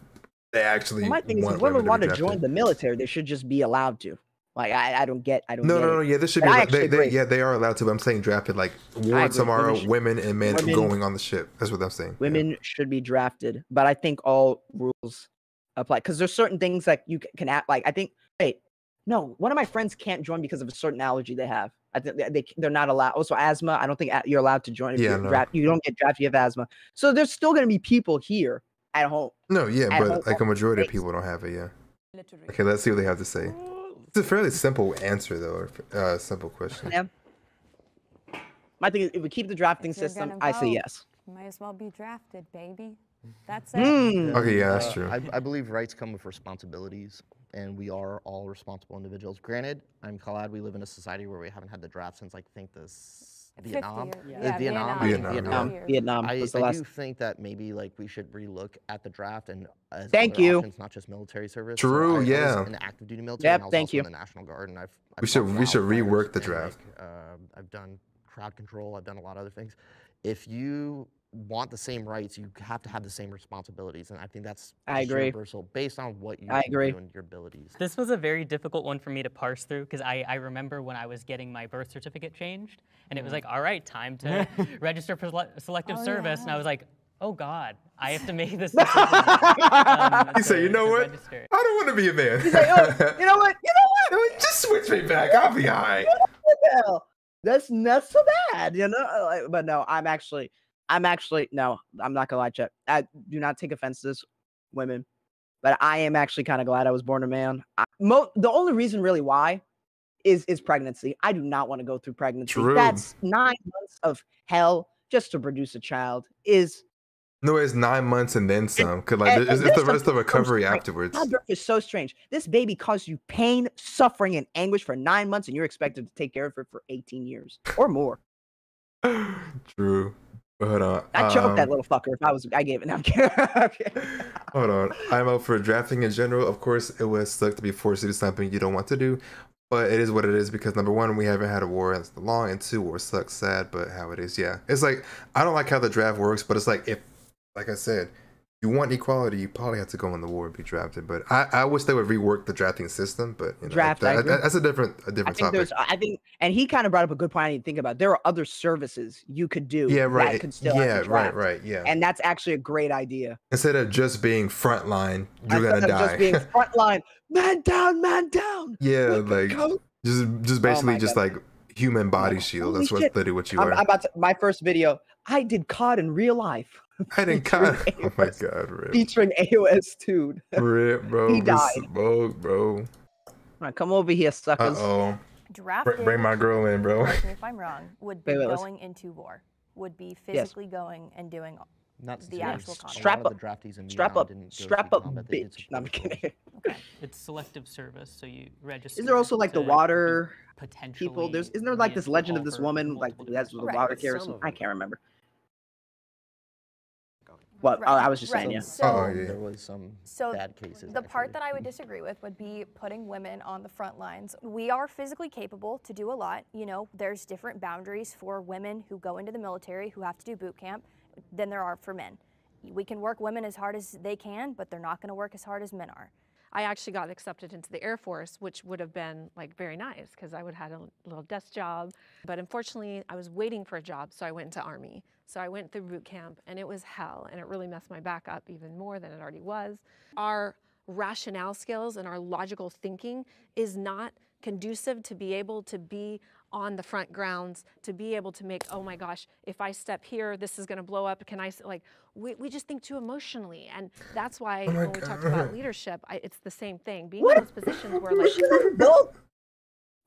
they actually. My thing is, if women want to join the military, they should just be allowed to. Like I don't get. No. Yeah, this should be. They are allowed to. But I'm saying drafted like war tomorrow. Women and men going on the ship. That's what I'm saying. Women should be drafted, but I think all rules apply because there's certain things that you can act like. I think. Wait, no, one of my friends can't join because of a certain allergy they have. I think they're not allowed. Also, asthma. I don't think you're allowed to join. If you don't get drafted. You have asthma. So there's still going to be people here at home. No, yeah, but like a majority of people don't have it. Yeah. Okay, let's see what they have to say. It's a fairly simple answer, though, or simple question. Yeah. My thing is, if we keep the drafting system, I say yes. Might as well be drafted, baby. That's it. Okay, yeah, that's true. I believe rights come with responsibilities, and we are all responsible individuals. Granted, I'm glad we live in a society where we haven't had the draft since, like, I think Vietnam. Vietnam. I do think that maybe like we should relook at the draft and as options, not just military service. True, so yeah. I was in active duty military. And I was also in the National Guard, and we should rework the draft. I've done crowd control. I've done a lot of other things. If you want the same rights, you have to have the same responsibilities, and I think that's universal based on what you can do and your abilities. This was a very difficult one for me to parse through because I remember when I was getting my birth certificate changed, and it was like, all right, time to register for selective service, and I was like, oh God, I have to make this decision. He said, you know what? Register. I don't want to be a man. He's like, oh, you know what? Just switch me back. I'll be all right. That's not so bad, you know? But no, I'm actually, no, I'm not gonna lie, Chet. I do not take offense to this, women, but I am actually kind of glad I was born a man. The only reason really why is pregnancy. I do not want to go through pregnancy. True. That's 9 months of hell just to produce a child No, it's 9 months and then some. Cause like it's the rest of recovery afterwards. Childbirth is so strange. This baby caused you pain, suffering, and anguish for 9 months, and you're expected to take care of it for 18 years or more. True. Hold on. I choked that little fucker if I gave it. No, I'm kidding. Hold on. I'm out for drafting in general. Of course, it would suck to be forced to do something you don't want to do, but it is what it is because number one, we haven't had a war in long, and two, war sucks, sad, but how it is. Yeah, it's like I don't like how the draft works, but it's like if, like I said, you want equality, you probably have to go in the war and be drafted. But I wish they would rework the drafting system. But you know, that's a different topic. I think, and he kind of brought up a good point I didn't think about. There are other services you could do. Yeah, right. That could still right. Yeah. And that's actually a great idea. Instead of just being frontline, you're gonna die. Just being frontline, man down, man down. Yeah, like just basically just like human body shield. That's literally what you are. My first video, I did COD in real life. I didn't COD. Oh my god, Rip. Featuring AOS Dude. Rip, bro. He died. Smoke, bro. All right, come over here, suckers. Drafted, bring my girl in, bro. Correct me if I'm wrong. Would be going into war. Would be physically going and doing the actual combat. Strap up, bitch. No, I'm kidding. Okay. It's selective service, so you register. Is there also like the water people? Isn't there like this legend of this woman like who has the water carriers? I can't remember. What? Oh, I was just saying, yeah. So, there was some bad cases. The part that I would disagree with would be putting women on the front lines. We are physically capable to do a lot. You know, there's different boundaries for women who go into the military who have to do boot camp than there are for men. We can work women as hard as they can, but they're not going to work as hard as men are. I actually got accepted into the Air Force, which would have been like very nice because I would have had a little desk job. But unfortunately, I was waiting for a job, so I went into Army. So I went through boot camp, and it was hell, and it really messed my back up even more than it already was. Our rationale skills and our logical thinking is not conducive to be able to be on the front grounds, to be able to make, oh my gosh, if I step here, this is gonna blow up. Can I, like, we just think too emotionally. And that's why when we talked about leadership, it's the same thing. Being in those positions where like,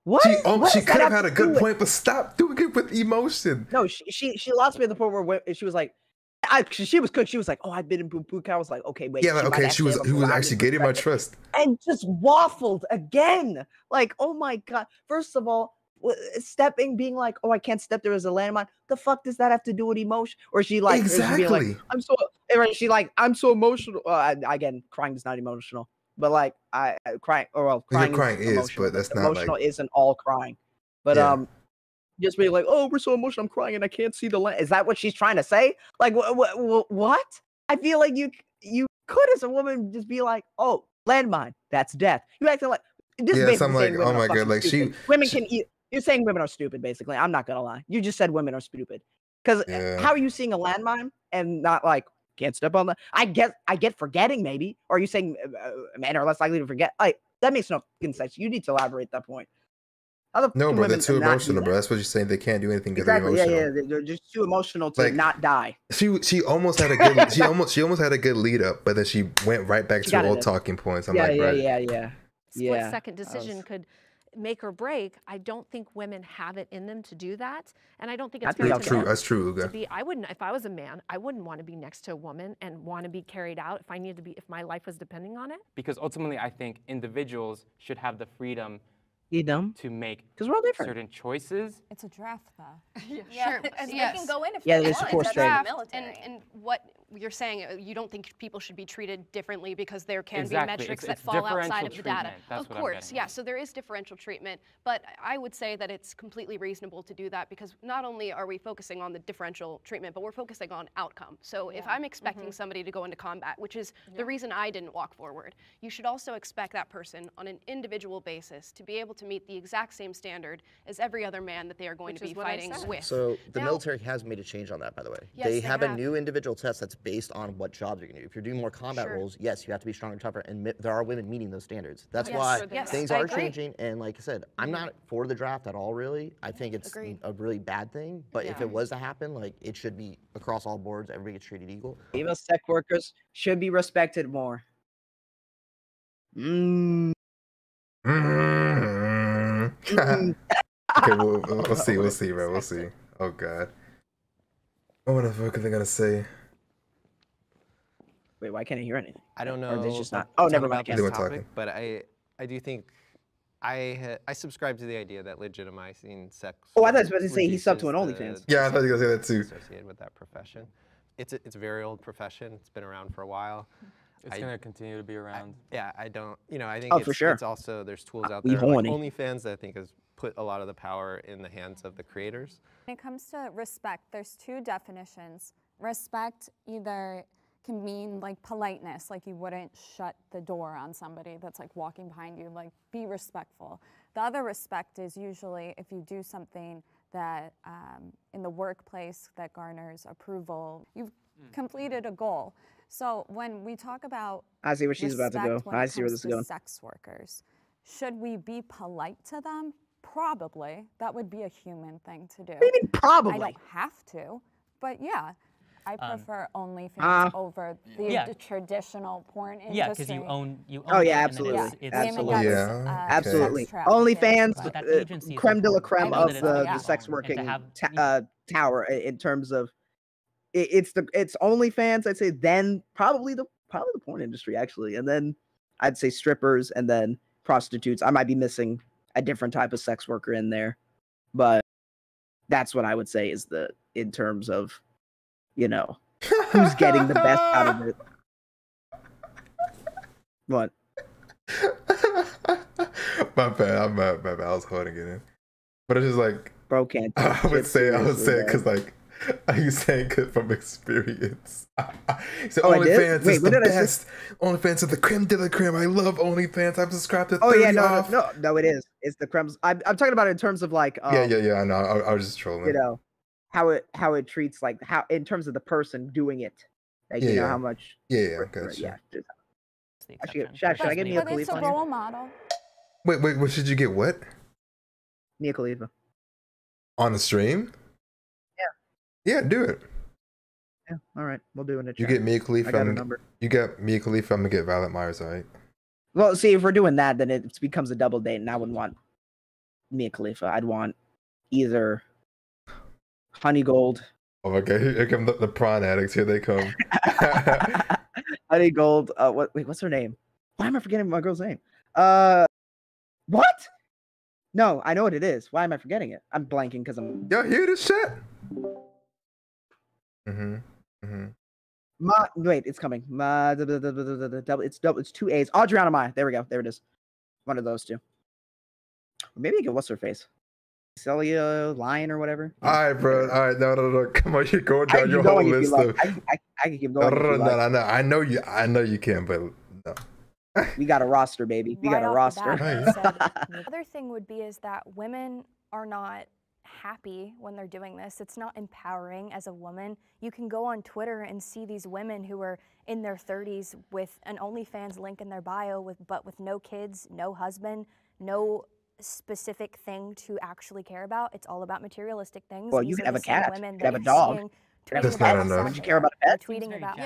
what? She could have had a good point, but stop doing it with emotion. No, she lost me at the point where she was like, she was cooked. She was like, oh, I've been in boot camp. I was like, okay, wait. Yeah, like, okay, he was actually getting my trust. And just waffled again. Like, oh my God. First of all, stepping, being like, oh, I can't step there as a landmine. The fuck does that have to do with emotion? Or she like, exactly. Like, I'm so emotional. Again, crying is not emotional, but like crying, or well, crying is, but that's not emotional. Isn't all crying, but just being like, oh, we're so emotional, I'm crying and I can't see the land. Is that what she's trying to say? Like, what? I feel like you could, as a woman, just be like, oh, landmine, that's death. You acting like this. Yeah, so I'm like, oh my God, like women can eat. You're saying women are stupid, basically. I'm not gonna lie. You just said women are stupid. Because how are you seeing a landmine and not like can't step on the? I get forgetting maybe. Or are you saying men are less likely to forget? Like that makes no sense. You need to elaborate that point. No, bro, they're too emotional, bro. That's what you're saying. They can't do anything because they're emotional. Yeah, they're just too emotional to not die. She almost had a good she almost had a good lead up, but then she went right back to her old talking points. I'm like, bro. Split-second decision could make or break. I don't think women have it in them to do that, and I don't think it's fair to them. That's true, Uga. To be, I wouldn't, if I was a man, I wouldn't want to be next to a woman and want to be carried out if I needed to be, if my life was depending on it. Because ultimately, I think individuals should have the freedom to make certain choices. It's a draft, though. Sure. And they can go in if they want. It's a draft. And what you're saying, you don't think people should be treated differently because there can be Exactly. metrics It's that fall outside of the treatment. data. That's of what I'm course, getting yeah. at. So there is differential treatment, but I would say that it's completely reasonable to do that because not only are we focusing on the differential treatment, but we're focusing on outcome. So if I'm expecting somebody to go into combat, which is the reason I didn't walk forward, you should also expect that person on an individual basis to be able to meet the exact same standard as every other man that they are going to be fighting with. So the military has made a change on that, by the way. Yes, they have a new individual test that's based on what jobs you're going to do. If you're doing more combat Sure. roles, yes, you have to be stronger and tougher, and there are women meeting those standards. That's why things are changing, and like I said, I'm not for the draft at all, really. I think it's a really bad thing, but if it was to happen, like, it should be across all boards, everybody gets treated equal. Female sex workers should be respected more. Okay, we'll see, bro. We'll see. Oh God. What the fuck are they gonna say? Wait, why can't I hear anything? I don't know. Or just not. Oh, never mind. This topic, but I do think I subscribe to the idea that legitimizing sex. Oh, I thought I was about to say he subbed to an OnlyFans. Yeah, I thought you were gonna say that too. Associated with that profession, it's a very old profession. It's been around for a while. It's gonna continue to be around. I don't. I think for sure. It's also there's tools out there like OnlyFans that I think has put a lot of the power in the hands of the creators. When it comes to respect, there's two definitions. Respect either can mean like politeness, like you wouldn't shut the door on somebody that's like walking behind you, like be respectful. The other respect is usually if you do something that in the workplace that garners approval, you've completed a goal. So when we talk about I see where she's about to go. I see where this is going. Sex workers, should we be polite to them? Probably. That would be a human thing to do. What do you mean probably? I don't have to, but yeah. I prefer OnlyFans over the traditional porn industry. Yeah, because you own oh yeah, absolutely. Absolutely. OnlyFans, creme de la creme of the sex working tower in terms of it's OnlyFans. I'd say then probably the porn industry actually, and then I'd say strippers and then prostitutes. I might be missing a different type of sex worker in there, but that's what I would say is in terms of, who's getting the best out of it. What? My bad. My bad. I was holding it in. But it's just like, bro, can't. I would say because like, are you saying from experience? So OnlyFans is the best. OnlyFans is the creme de la creme. I love OnlyFans. I've subscribed to 30 off. No, it is. It's the creme. I'm talking about it in terms of like. Yeah. I know. I was just trolling. You know, how it treats like how in terms of the person doing it. Like you know how much. Yeah. Gotcha. Yeah. Should I get Mia Khalifa? But it's a role model. Wait. What should you get? What? Mia Khalifa. On the stream? Yeah, do it. Yeah, all right. We'll do it. You get Mia Khalifa. I got a number. You got Mia Khalifa. I'm gonna get Violet Myers, all right? Well, see, if we're doing that, then it becomes a double date, and I wouldn't want Mia Khalifa. I'd want either Honey Gold. Oh my god, here come the prawn addicts. Here they come. Honey Gold. What's her name? Why am I forgetting my girl's name? What? No, I know what it is. Why am I forgetting it? I'm blanking because I'm. Y'all hear this shit? Wait, it's coming. It's two A's. Adriana Mai. There we go. There it is. One of those two. Or maybe I get what's her face? Celia Lion or whatever. All right, bro. All right, no. Come on, you're going down your whole list of. I can keep going. No. I know you can, but no. We got a roster, baby. We got a roster. The other thing would be is that women are not happy when they're doing this. It's not empowering as a woman. You can go on Twitter and see these women who are in their 30s with an OnlyFans link in their bio, but with no kids, no husband, no specific thing to actually care about. It's all about materialistic things. Well, you can have a cat. You can have a dog. That's not enough. Would you care about a pet? Tweeting about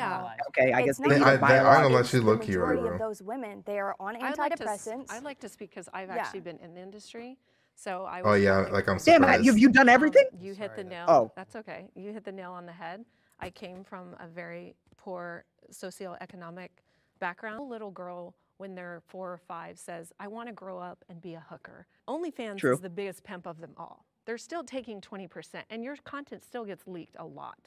Okay, I guess I don't let you look here, majority bro. of those women, they are on antidepressants. I like to speak because I've actually been in the industry. So I Oh yeah, like I'm surprised. Damn, you've done everything? You hit the nail. Oh. That's okay. You hit the nail on the head. I came from a very poor socioeconomic background. A little girl, when they're 4 or 5, says, I want to grow up and be a hooker. OnlyFans is the biggest pimp of them all. They're still taking 20%, and your content still gets leaked a lot.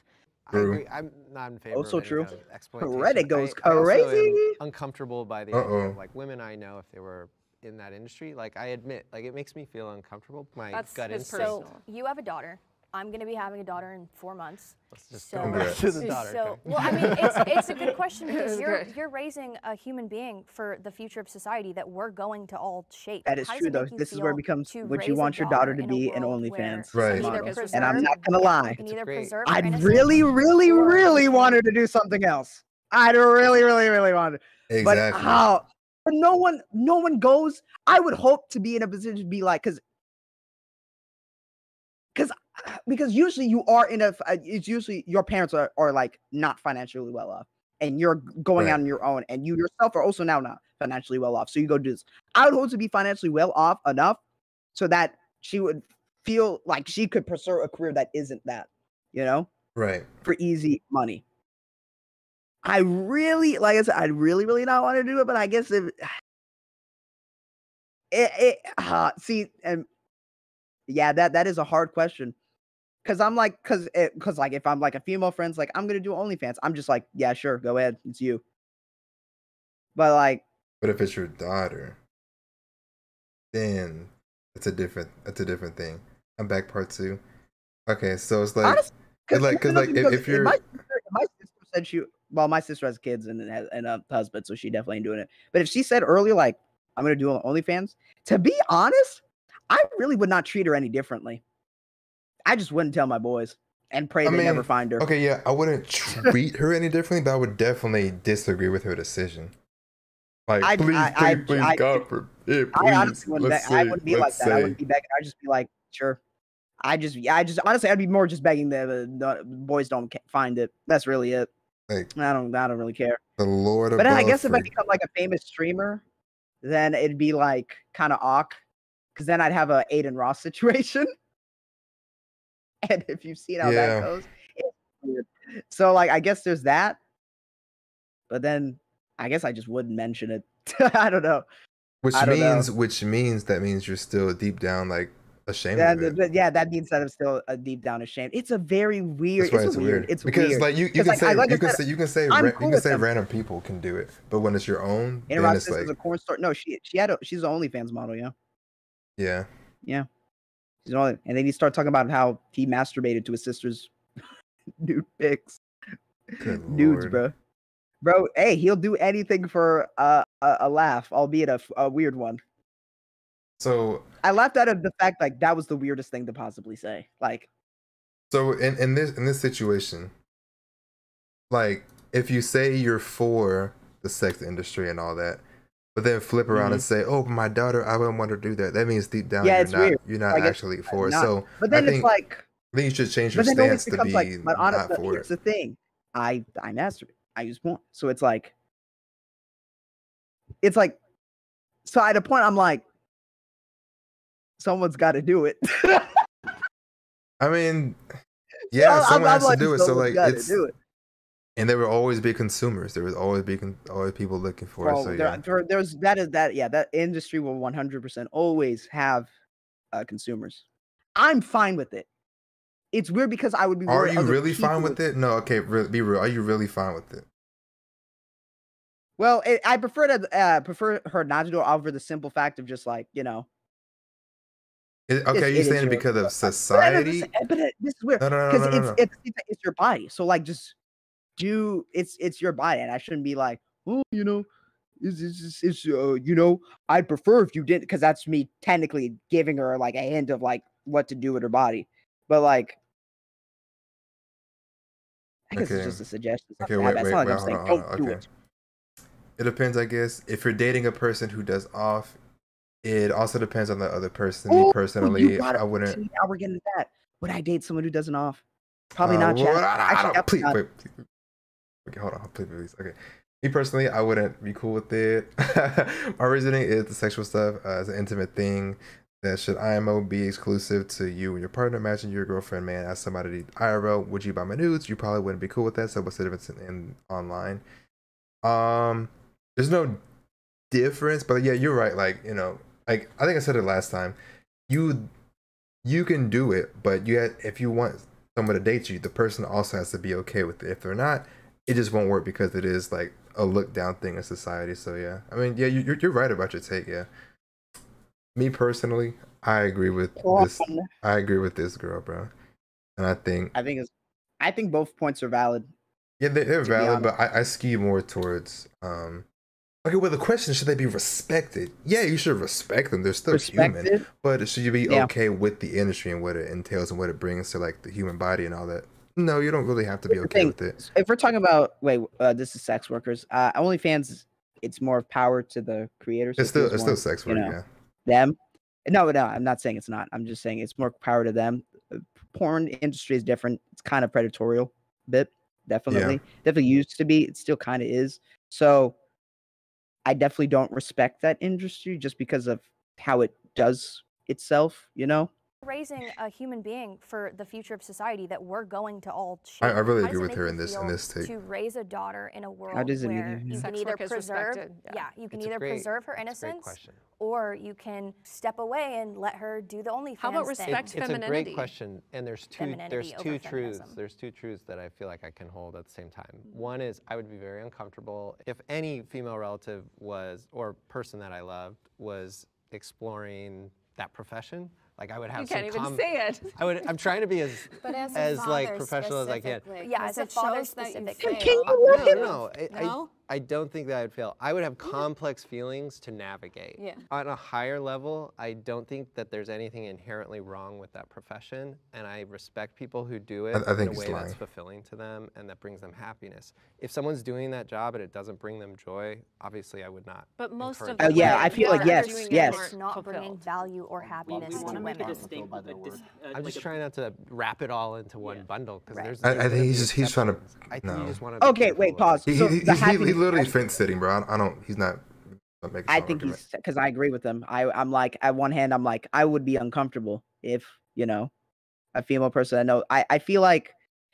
I agree. I'm not in favor Also of any true. kind of exploitation. Reddit goes I also crazy. am uncomfortable by the idea of like women I know, if they were in that industry, like I admit, like it makes me feel uncomfortable. My gut instinct. So you have a daughter. I'm going to be having a daughter in 4 months. Let's just go back to the daughter. So, well, I mean, it's a good question because you're raising a human being for the future of society that we're going to all shape. That is true, though. This is where it becomes, would you want your daughter to be an OnlyFans model? And I'm not going to lie. I'd really, really, really want her to do something else. I'd really, really, really want it. Exactly. But how? But no one goes. I would hope to be in a position to be like, because usually you are in it's usually your parents are like not financially well off, and you're going out on your own, and you yourself are also now not financially well off. So you go do this. I would hope to be financially well off enough so that she would feel like she could pursue a career that isn't that, right, for easy money. I really, like I said, I'd really, really not want to do it, but I guess that is a hard question. Cause I'm like, cause like if I'm like a female friend's like, I'm gonna do OnlyFans, I'm just like, yeah, sure, go ahead, it's you. But like, but if it's your daughter, then it's a different thing. I'm back part 2. Okay, so it's like, honestly, if you're my sister said my sister has kids and a husband, so she definitely ain't doing it. But if she said earlier, like, I'm gonna do OnlyFans, to be honest, I really would not treat her any differently. I just wouldn't tell my boys and pray they never find her. Okay, yeah, I wouldn't treat her any differently, but I would definitely disagree with her decision. Like, please, God forbid, please. I honestly wouldn't. I wouldn't be like that. I wouldn't be begging. I'd just be like, sure. I just honestly, I'd be more just begging the boys don't find it. That's really it. Like, I don't really care. The Lord. But then I guess if I become like a famous streamer, then it'd be like kind of awk, because then I'd have a Aiden Ross situation. And if you've seen how that goes, it's weird. So like, I guess there's that. But then I guess I just wouldn't mention it. I don't know. Which means that means you're still deep down like ashamed of it. Yeah, that means that I'm still deep down ashamed. It's a very weird. That's why it's weird. It's because weird. like you can say random people can do it, but when it's your own, then it's like a corn store. No, she's an OnlyFans model. Yeah. Yeah. Yeah. And then he started talking about how he masturbated to his sister's nude pics. Nudes, bro. Hey, he'll do anything for a laugh, albeit a weird one. So I laughed out of the fact like that was the weirdest thing to possibly say. Like, so in this situation, like if you say you're for the sex industry and all that, but then flip around and say, "Oh, my daughter, I wouldn't want her to do that." That means deep down you're not actually for it. So, but then it's like, I think you should change your stance to be not for it. Here's the thing: I masturbate. I use porn, so it's like, so at a point I'm like, someone's got to do it. I mean, yeah, someone has to do it. So like, do it. And there will always be consumers. There will always be people looking for it. So yeah, that industry will 100% always have consumers. I'm fine with it. It's weird because I would be. Are you really fine with it? No, okay, be real. Are you really fine with it? Well, I prefer her not to do it over the simple fact of just like, you know. Okay, you're saying it because of society? But this is weird because it's your body. So like, just do it's your body, and I shouldn't be like, oh, you know, it's you know, I'd prefer if you didn't, because that's me technically giving her like a hint of like what to do with her body. But like, I guess it's just a suggestion. Okay, wait, don't do it. It depends, I guess. If you're dating a person who does off, it also depends on the other person. Me personally, I wouldn't. Now we're getting to that. Would I date someone who does an off? Probably not. Please, wait. Okay, hold on, please. Okay. Me personally, I wouldn't be cool with it. My reasoning is the sexual stuff is an intimate thing that should IMO be exclusive to you and your partner. Imagine your girlfriend, man, ask somebody to IRL, would you buy my nudes? You probably wouldn't be cool with that. So what's the difference in online? There's no difference, but yeah, you're right. Like, you know, like I think I said it last time. You can do it, but if you want someone to date you, the person also has to be okay with it. If they're not, it just won't work because it is like a look down thing in society. So yeah, I mean, yeah, you're right about your take. Yeah, me personally, I agree with this. I agree with this girl, bro, and I think both points are valid. Yeah, they're valid, but I skew more towards okay, well, the question, should they be respected? Yeah, you should respect them. They're still human. But should you be okay with the industry and what it entails and what it brings to like the human body and all that? No, you don't really have to be okay with it. If we're talking about this is sex workers. OnlyFans, it's more of power to the creators. It's still sex work, yeah. Them. No, I'm not saying it's not. I'm just saying it's more power to them. Porn industry is different. It's kind of predatorial a bit. Definitely used to be. It still kind of is. So I definitely don't respect that industry just because of how it does itself, you know? Raising a human being for the future of society that we're going to all shape. I really agree with her in this take. To raise a daughter in a world where you can either preserve, you can either preserve her innocence, or you can step away and let her do the OnlyFans. How about respect femininity? It's a great question, and there's two truths. There's two truths that I feel like I can hold at the same time. One is I would be very uncomfortable if any female relative or person that I loved was exploring that profession. Like I would have. You can't even say it. I'm trying to be as like professional as I can. Yeah, as a father specific. No. I don't think that I'd fail. I would have complex feelings to navigate. Yeah. On a higher level, I don't think that there's anything inherently wrong with that profession, and I respect people who do it in a way that's fulfilling to them and that brings them happiness. If someone's doing that job and it doesn't bring them joy, obviously I would not. But most of them, I feel like yes. It's not bringing value or happiness to women. I'm just trying not to wrap it all into one bundle because I think he's trying to. Okay, wait, pause. He literally fence sitting, bro. He's not making. I think he's, because I agree with him. I'm like, at one hand, I'm like, I would be uncomfortable if, you know, a female person I know. I feel like,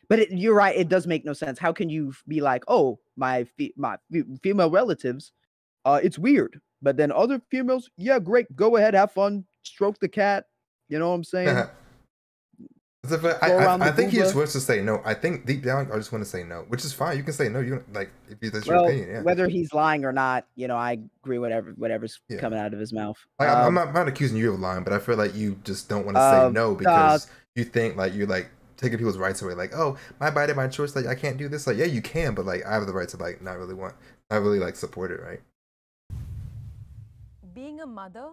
but you're right. It does make no sense. How can you be like, oh, my female relatives, it's weird, but then other females, yeah, great, go ahead, have fun, stroke the cat, You know what I'm saying? I think he just wants to say no. I think deep down, I just want to say no, which is fine. You can say no. You like if that's your opinion. Yeah. Whether he's lying or not, I agree. Whatever's coming out of his mouth. Like, I'm not accusing you of lying, but I feel like you just don't want to say no because you think like you're like taking people's rights away. Like, oh, my body, my choice. Like, I can't do this. Like, yeah, you can, but like, I have the right to like not really like support it, right? Being a mother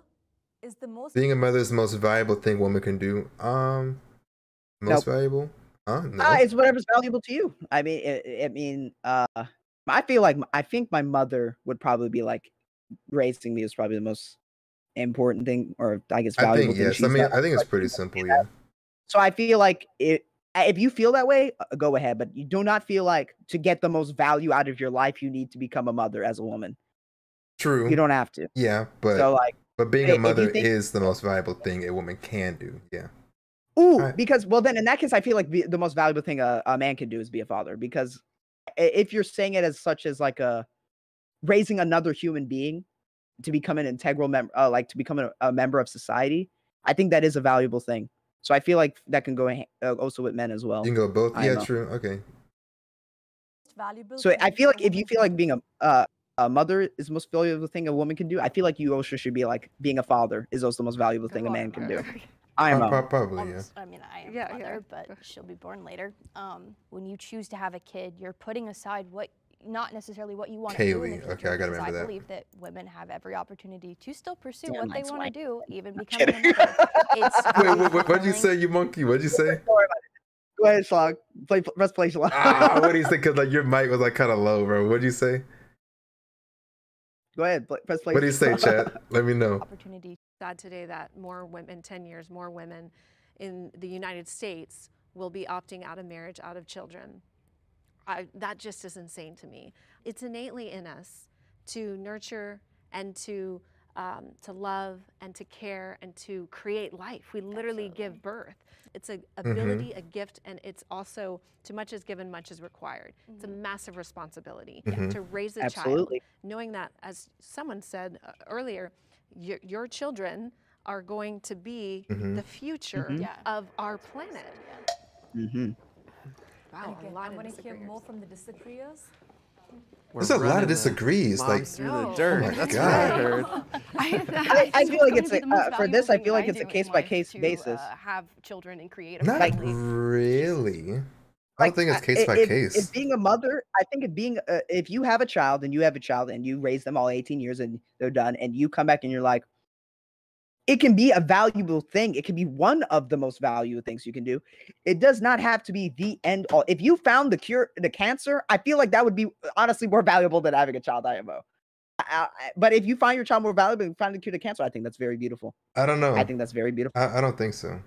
is the most. Being a mother is the most valuable thing woman can do. Most valuable? No. It's whatever's valuable to you. I mean, I think my mother would probably be like raising me is probably the most important thing, or I guess valuable thing. Yes. I think it's pretty simple. Yeah. So I feel like if you feel that way, go ahead. But you do not feel like to get the most value out of your life, you need to become a mother as a woman. True. You don't have to. Yeah, but being a mother is the most valuable thing a woman can do. Yeah. Ooh, because then in that case, I feel like the most valuable thing a man can do is be a father. Because if you're saying it as such as like raising another human being to become an integral member, like to become a member of society, I think that is a valuable thing. So I feel like that can go also with men as well. You can go both. Yeah, true. Okay. So I feel like if you feel like being a mother is the most valuable thing a woman can do, I feel like you also should be like being a father is also the most valuable thing a man can do. Probably, yeah. I mean, I am a mother, but she'll be born later. When you choose to have a kid, you're putting aside not necessarily what you want to do in the future. Okay, I gotta remember that. I believe that women have every opportunity to still pursue what they want to do, even becoming a mother. Wait, what'd you say, you monkey? What'd you say? Go ahead, Slog. Press play, Slog. What do you say? Because like your mic was like kind of low, bro. What'd you say? Go ahead, press play. What do you say, chat? Let me know. Opportunity. Sad today that more women, 10 years, more women in the United States will be opting out of marriage, out of children. That just is insane to me. It's innately in us to nurture and to love and to care and to create life. We literally give birth. It's an ability, a gift, and it's also, too much is given, much is required. It's a massive responsibility to raise a child, knowing that, as someone said earlier, your children are going to be the future of our planet. Wow, I want to hear more from the disagreeers. There's a lot of disagrees. Like through the dirt. Oh my That's God. what I heard. I feel like it's for this. I feel like it's a case by case basis. Have children and create a Not family. really. I don't think it's case by case. If being a mother, I think if you have a child and you raise them all 18 years and they're done, and you come back and you're like, it can be a valuable thing. It can be one of the most valuable things you can do. It does not have to be the end all. If you found the cure to cancer, I feel like that would be honestly more valuable than having a child IMO. But if you find your child more valuable and find the cure to cancer, I think that's very beautiful. I don't know. I think that's very beautiful. I don't think so.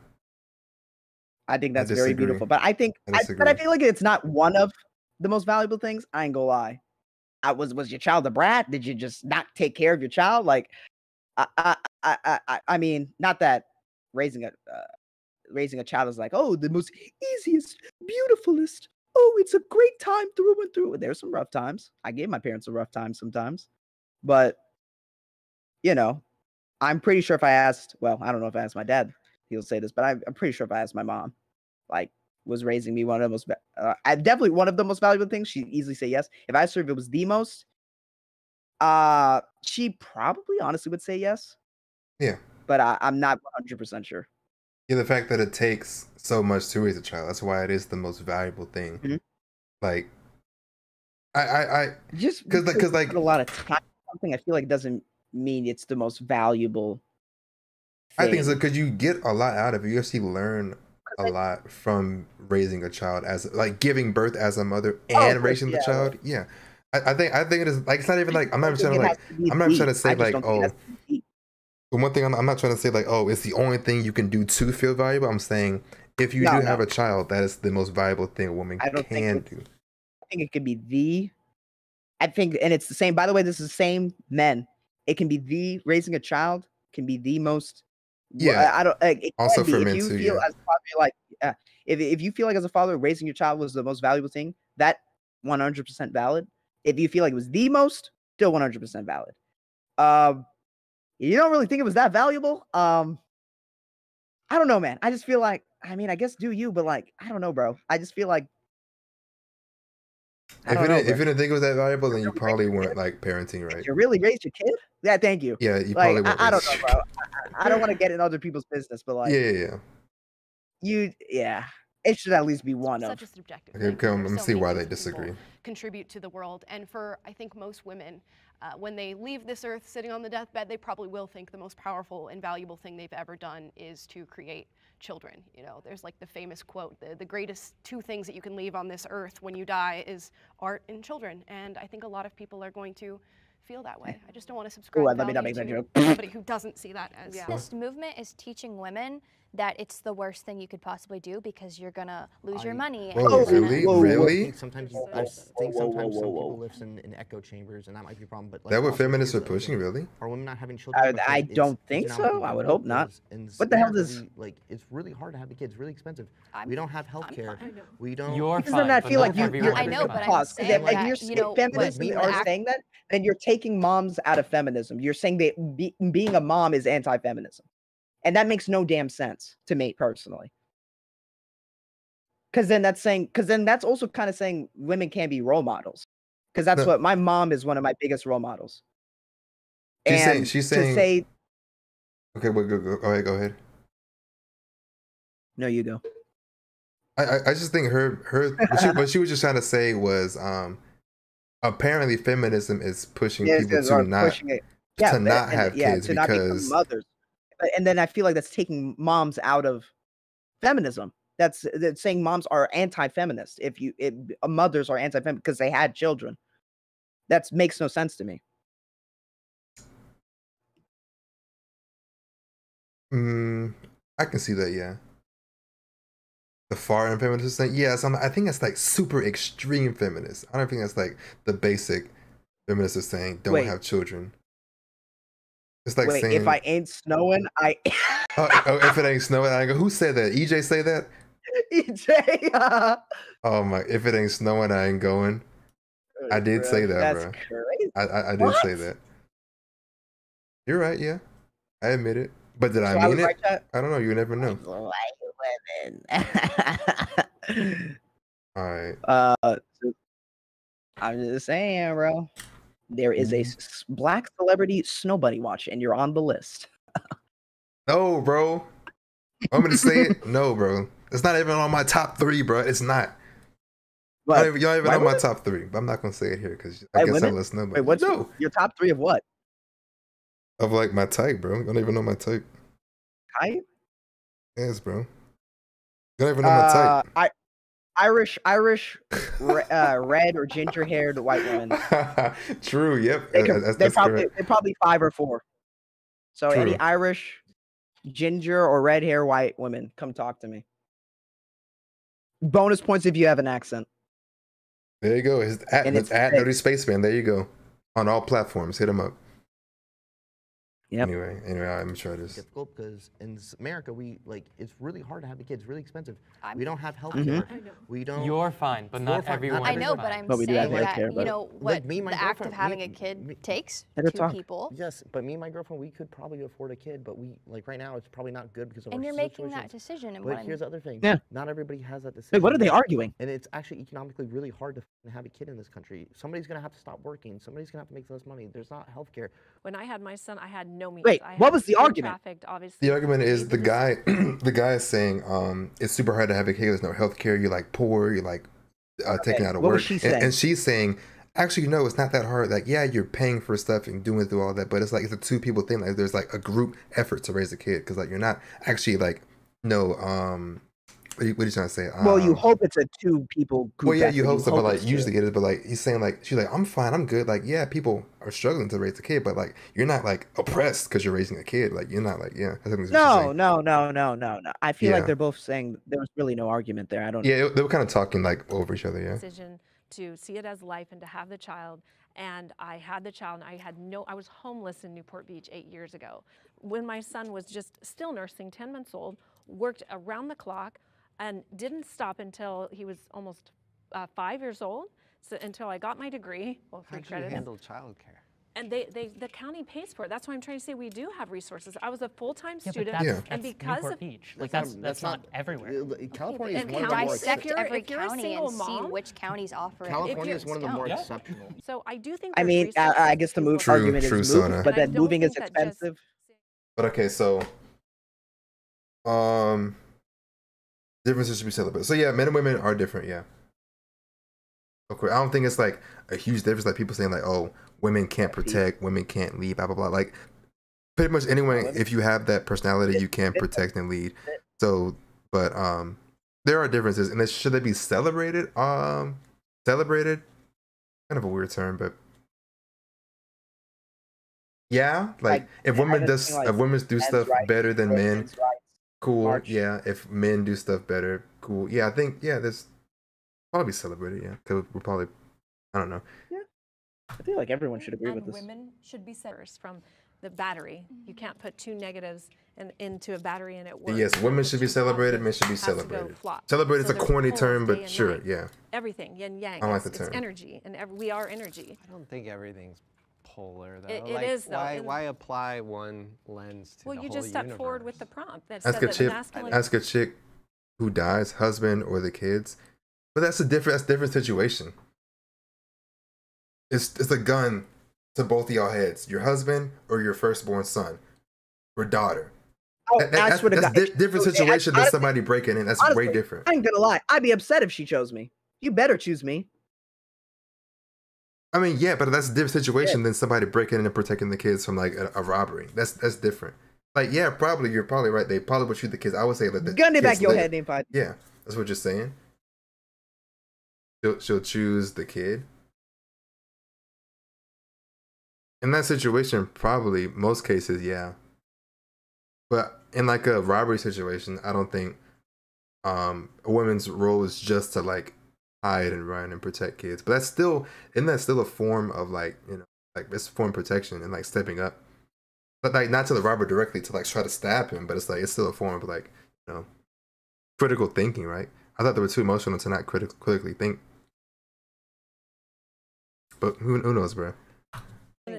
I think that's very beautiful. But I think, I feel like it's not one of the most valuable things. I ain't gonna lie. Was your child a brat? Did you just not take care of your child? Like, I mean, not that raising a child is like, oh, the most easiest, beautifulest. Oh, it's a great time through and through. There's some rough times. I gave my parents a rough time sometimes, but I'm pretty sure if I asked, well, I don't know if I asked my dad, he'll say this, but I'm pretty sure if I asked my mom, like, was raising me one of the most, definitely one of the most valuable things, she'd easily say yes. If I asked her if it was the most, she probably honestly would say yes. Yeah. But I'm not 100% sure. Yeah, the fact that it takes so much to raise a child, that's why it is the most valuable thing. Mm-hmm. Like, I just because like a lot of time, something I feel like doesn't mean it's the most valuable thing. I think so because you get a lot out of it. You actually learn a lot from raising a child, as like giving birth as a mother and raising the child. Yeah. I think it is like, it's not even like I'm not trying to say like, oh, but one thing I'm not trying to say like, oh, it's the only thing you can do to feel valuable. I'm saying if you do have a child, that is the most valuable thing a woman can do. I think it could be and it's the same, by the way, this is the same men. It can be raising a child can be the most. Yeah. I don't. It also for men too. Feel as a father, like, if you feel like as a father raising your child was the most valuable thing, that 100% valid. If you feel like it was the most, still 100% valid. You don't really think it was that valuable? I don't know, man. I just feel like, I mean, I guess do you, but like, I don't know, bro. I just feel like, if you didn't think it was that valuable, then you probably weren't like parenting right. If you really raised your kid? Yeah, thank you. Yeah, you like, probably weren't. I don't know, bro. I don't want to get in other people's business, but like, yeah. It should at least be one such of. a subjective Okay, thing. let me see why they disagree. Contribute to the world, and for I think most women, when they leave this earth sitting on the deathbed, they probably will think the most powerful and valuable thing they've ever done is to create children. You know, there's like the famous quote, the greatest two things that you can leave on this earth when you die is art and children. And I think a lot of people are going to feel that way. I just don't want to subscribe let me not make that joke. somebody who doesn't see that as. This movement is teaching women that it's the worst thing you could possibly do because you're gonna lose your money. Whoa, really? Really? I think sometimes some people live in echo chambers, and that might be a problem. But like, that what feminists are pushing, really? Are women not having children? I don't think so. I would hope not. What the hell does? Like, it's really hard to have a kid. It's really expensive. We don't have healthcare. We don't. You're fine. Then I feel like you're. I know, but I'm saying that, you know, feminists are saying that, then you're taking moms out of feminism. You're saying that being a mom is anti-feminism. And that makes no damn sense to me personally. Because then that's also kind of saying women can't be role models. Because that's what my mom is, one of my biggest role models. She's saying. Okay, well, go ahead. No, you go. I just think what she was just trying to say was apparently feminism is pushing people to not have kids to not become mothers. And then I feel like that's taking moms out of feminism. That's saying moms are anti-feminist. Mothers are anti-feminist because they had children. That makes no sense to me. I can see that, yeah. The far end feminist thing, yes. I think that's like super extreme feminist. I don't think that's like the basic feminist is saying don't have children. It's like saying, if I ain't snowing, if it ain't snowing, I go. Who said that? EJ say that? EJ. Oh my! If it ain't snowing, I ain't going. I did say that, that's bro. Crazy. I did say that. You're right. Yeah, I admit it. But did I mean it? I don't know. You never know. All right. I'm just saying, bro. There is a black celebrity snow bunny watch, and you're on the list. No, bro. Want me to say it? No, bro. It's not even on my top 3, bro. It's not. Y'all even know my top 3, but I'm not gonna say it here because I guess I listen to. Wait, what's your top 3 of what? Of like my type, bro. You don't even know my type. Type? Yes, bro. You don't even know my type. Irish, red or ginger-haired white women. Through, yep. They're probably 5 or 4. So True. Any Irish, ginger, or red hair white women, come talk to me. Bonus points if you have an accent. There you go. It's at NerdySpaceMan. There you go. On all platforms, hit him up. Yep. Anyway, I'm sure it is difficult because in America it's really hard to have a kid. It's really expensive. We don't have health care. We don't. You're fine, but not everyone. I know, but I'm saying that you know what the act of having a kid takes. 2 people. Yes, but me and my girlfriend, we could probably afford a kid, but we right now it's probably not good because of our you're making that decision. But here's the other thing. Yeah. Not everybody has that decision. Wait, what are they arguing? And it's actually economically really hard to have a kid in this country. Somebody's gonna have to stop working. Somebody's gonna have to make less money. There's not health care. When I had my son, I had no means. Wait, what was the argument? The argument is the guy is saying it's super hard to have a kid. There's no health care. You're like poor. You're like taken out of work. And she's saying, actually, no, it's not that hard. Like, yeah, you're paying for stuff and doing through all that, but it's like it's a 2 people thing. Like, there's like a group effort to raise a kid because like you're not actually like what are you trying to say? Well, you hope it's a 2 people group. Well, yeah, you hope so, but like usually it is. But like he's saying, like she's like, I'm fine, I'm good. Like, yeah, people are struggling to raise a kid, but like you're not like oppressed because you're raising a kid. Like you're not like No. I feel like they're both saying there was really no argument there. I don't. Yeah, they were kind of talking like over each other. Yeah. Decision to see it as life and to have the child. And I had the child, and I was homeless in Newport Beach 8 years ago. When my son was just still nursing, 10 months old, worked around the clock, and didn't stop until he was almost 5 years old, so until I got my degree. Well, 3 credits. How did you handle childcare? And the county pays for it. That's why I'm trying to say we do have resources. I was a full-time student, and because of Beach, like that's not everywhere. California is one of the more dissect every county and see which counties offer it. California is one of the more exceptional. So I do think. I mean, I guess the move argument is moving, but then moving is expensive. But okay, so differences should be celebrated. So yeah, men and women are different. Yeah. Okay, I don't think it's like a huge difference. Like people saying like, oh, women can't protect, women can't lead, blah blah blah. Like pretty much anyone, if you have that personality, you can protect and lead. So, but there are differences, and should they be celebrated? Celebrated, kind of a weird term, but yeah, like if women do stuff better than men, cool. Yeah, if men do stuff better, cool. Yeah, I think there's probably celebrated. Yeah, because we're probably, I don't know. Yeah, I feel like everyone should agree with this. Women should be separated from the battery. You can't put two negatives into a battery and it works. Yes, women should be celebrated. Men should be celebrated. Celebrated is a corny term, but sure, yeah. Everything, yin yang. I like the term. It's energy, and we are energy. I don't think everything's polar though. It is though. Why apply one lens to the whole universe? Well, you just step forward with the prompt. Ask a chick who dies, husband or the kids, but that's a different situation. It's a gun to both of y'all heads, your husband or your firstborn son or daughter. Oh, that's different situation than somebody breaking in. That's honestly, way different. I ain't gonna lie. I'd be upset if she chose me. You better choose me. I mean, yeah, but that's a different situation than somebody breaking in and protecting the kids from like a robbery. That's different. Like, yeah, you're probably right. They probably would shoot the kids. I would say that the gun in back your head, name fight. Yeah, that's what you're saying. She'll choose the kid. In that situation, probably most cases, yeah. But in like a robbery situation, I don't think a woman's role is just to like hide and run and protect kids. But isn't that still a form of like, like it's a form of protection and like stepping up. But like not to the robber directly to like try to stab him, but it's like it's still a form of like, critical thinking, right? I thought they were too emotional to not critically think. But who knows, bro?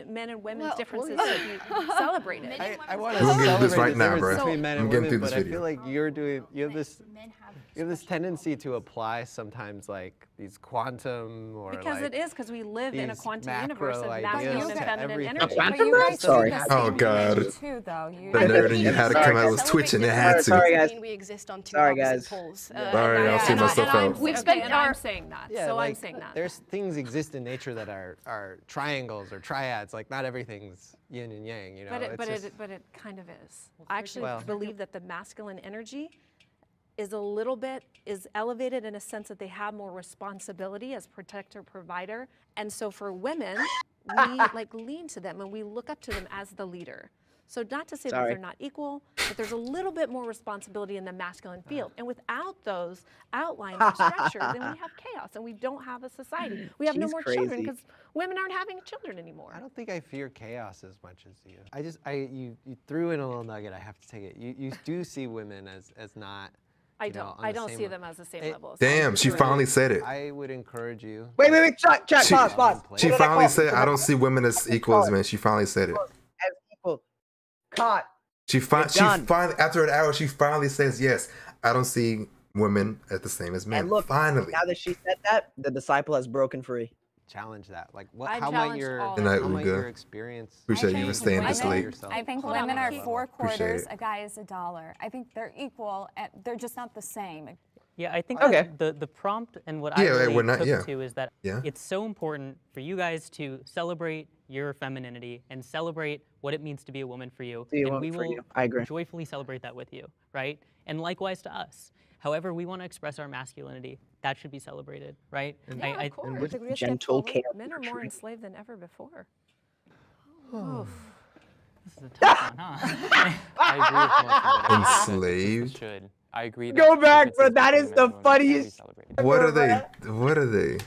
Men and women's differences should be celebrated. I want to celebrate this right now, bro. I'm getting through this video. I feel like you have this tendency to apply sometimes like these quantum or because like it is because we live in a quantum universe of masculine and feminine energy. Sorry. Oh god. Too, though. The nerd and you had to come out. It was twitching. It had to. Sorry guys. We exist on two opposite poles. Sorry, I'll see myself out. We've spent I'm saying that. Yeah, so like, I'm saying that. There's things exist in nature that are triangles or triads. Like not everything's yin and yang. But it kind of is. I actually believe that the masculine energy is elevated in a sense that they have more responsibility as protector, provider. And so for women, we like lean to them and we look up to them as the leader. So not to say that they're not equal, but there's a little bit more responsibility in the masculine field. And without those outlines or structure, then we have chaos and we don't have a society. We have no more children because women aren't having children anymore. I don't think I fear chaos as much as you. You threw in a little nugget, I have to take it. You do see women as not. I don't see them as the same level. Damn, she finally said it. I would encourage you. Wait, check, pause. She finally said, I don't see women as equal as men. She finally said it. As equal. Caught. She finally, after an hour, she finally says, yes, I don't see women as the same as men. And look, finally. Now that she said that, the disciple has broken free. Challenge that. Like, how might your experience? Appreciate you for staying this late. I think women are 4 quarters, a guy is $1. I think they're equal, and they're just not the same. Yeah, I think the prompt and what I really took to is that it's so important for you guys to celebrate your femininity and celebrate what it means to be a woman for you. And we will joyfully celebrate that with you, right? And likewise to us. However we want to express our masculinity, that should be celebrated, right? Yeah, of course. And gentle care. Men are more enslaved than ever before. This is a tough one, huh? I agree with Enslaved? I agree. Go back, bro. That is the funniest. What are they? What are they?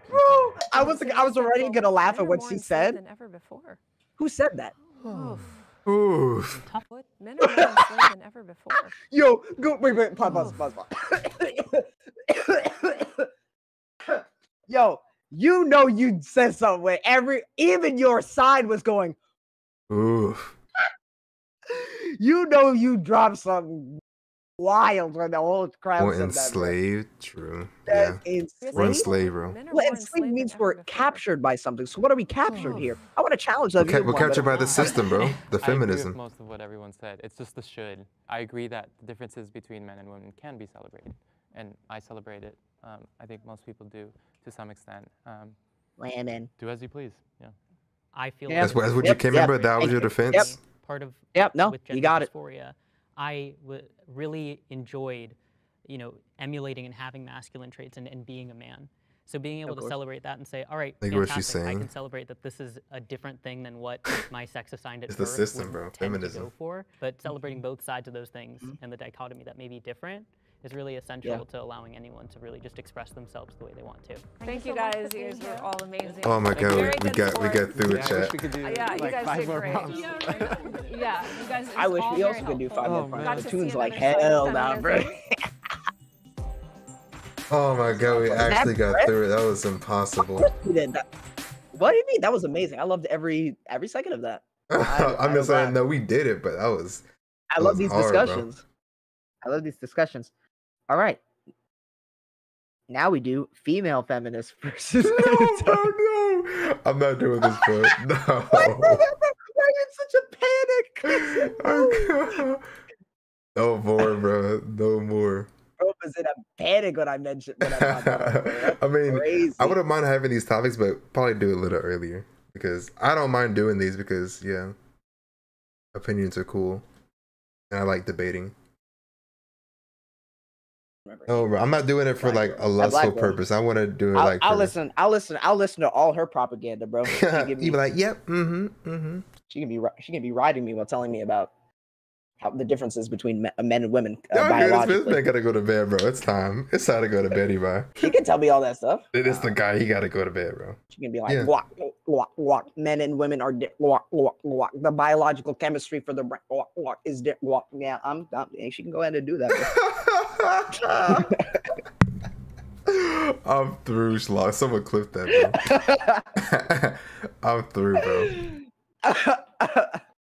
Bro, I was already gonna laugh at what she said. Than ever before. Who said that? Oof. Men are more enslaved than ever before. Yo, go wait, pause. Yo, you know you said something where even your side was going, oof. You know you dropped something wild when the whole crowd Or said enslaved, that, true. That's Yeah. enslaved? We're enslaved, bro. Well, enslaved means we're captured by something. So what are we captured here? I want to challenge that. We're captured by the system, bro. The feminism. I agree with most of what everyone said. It's just the should. I agree that the differences between men and women can be celebrated, and I celebrate it. I think most people do to some extent. Women. Do as you please. Yeah. I feel that's what you came remember. That was your defense. Part of no, with gender you got dysphoria, I really enjoyed, emulating and having masculine traits and being a man. So being able to celebrate that and say, all right, fantastic, I can celebrate that this is a different thing than what my sex assigned at birth the system, bro. tend Feminism. to go for. But celebrating both sides of those things and the dichotomy that may be different is really essential to allowing anyone to really just express themselves the way they want to. Thank you guys. You guys were all amazing. Oh my God, we got through a chat. Yeah, you guys did great. Yeah, you guys. I wish we also could do 5 more prompts. The tune's like hell nah, bro. Oh my God, we actually got through it. That was impossible. We did that. What do you mean? That was amazing. I loved every second of that. I'm just saying, no, we did it, but that was. I love these discussions. I love these discussions. All right. Now we do female feminists versus. No. I'm not doing this, bro. No. Why are you in such a panic? No more, bro. No more. Bro was in a panic when I mentioned that. I mean, crazy. I wouldn't mind having these topics, but probably do it a little earlier because I don't mind doing these because, opinions are cool. And I like debating. Oh, bro, I'm not doing it for like a lustful purpose. I want to do it I'll listen to all her propaganda, bro. You be like, yep, She can be riding me while telling me about how the differences between men and women this biologically. man gotta go to bed, bro. It's time to go to bed, Eva. She can tell me all that stuff. It is the guy. He gotta go to bed, bro. She can be like, walk. Men and women are walk. The biological chemistry for the walk is walk. Yeah, I'm. She can go ahead and do that. I'm through, Schlock. Someone clip that, bro. I'm through, bro.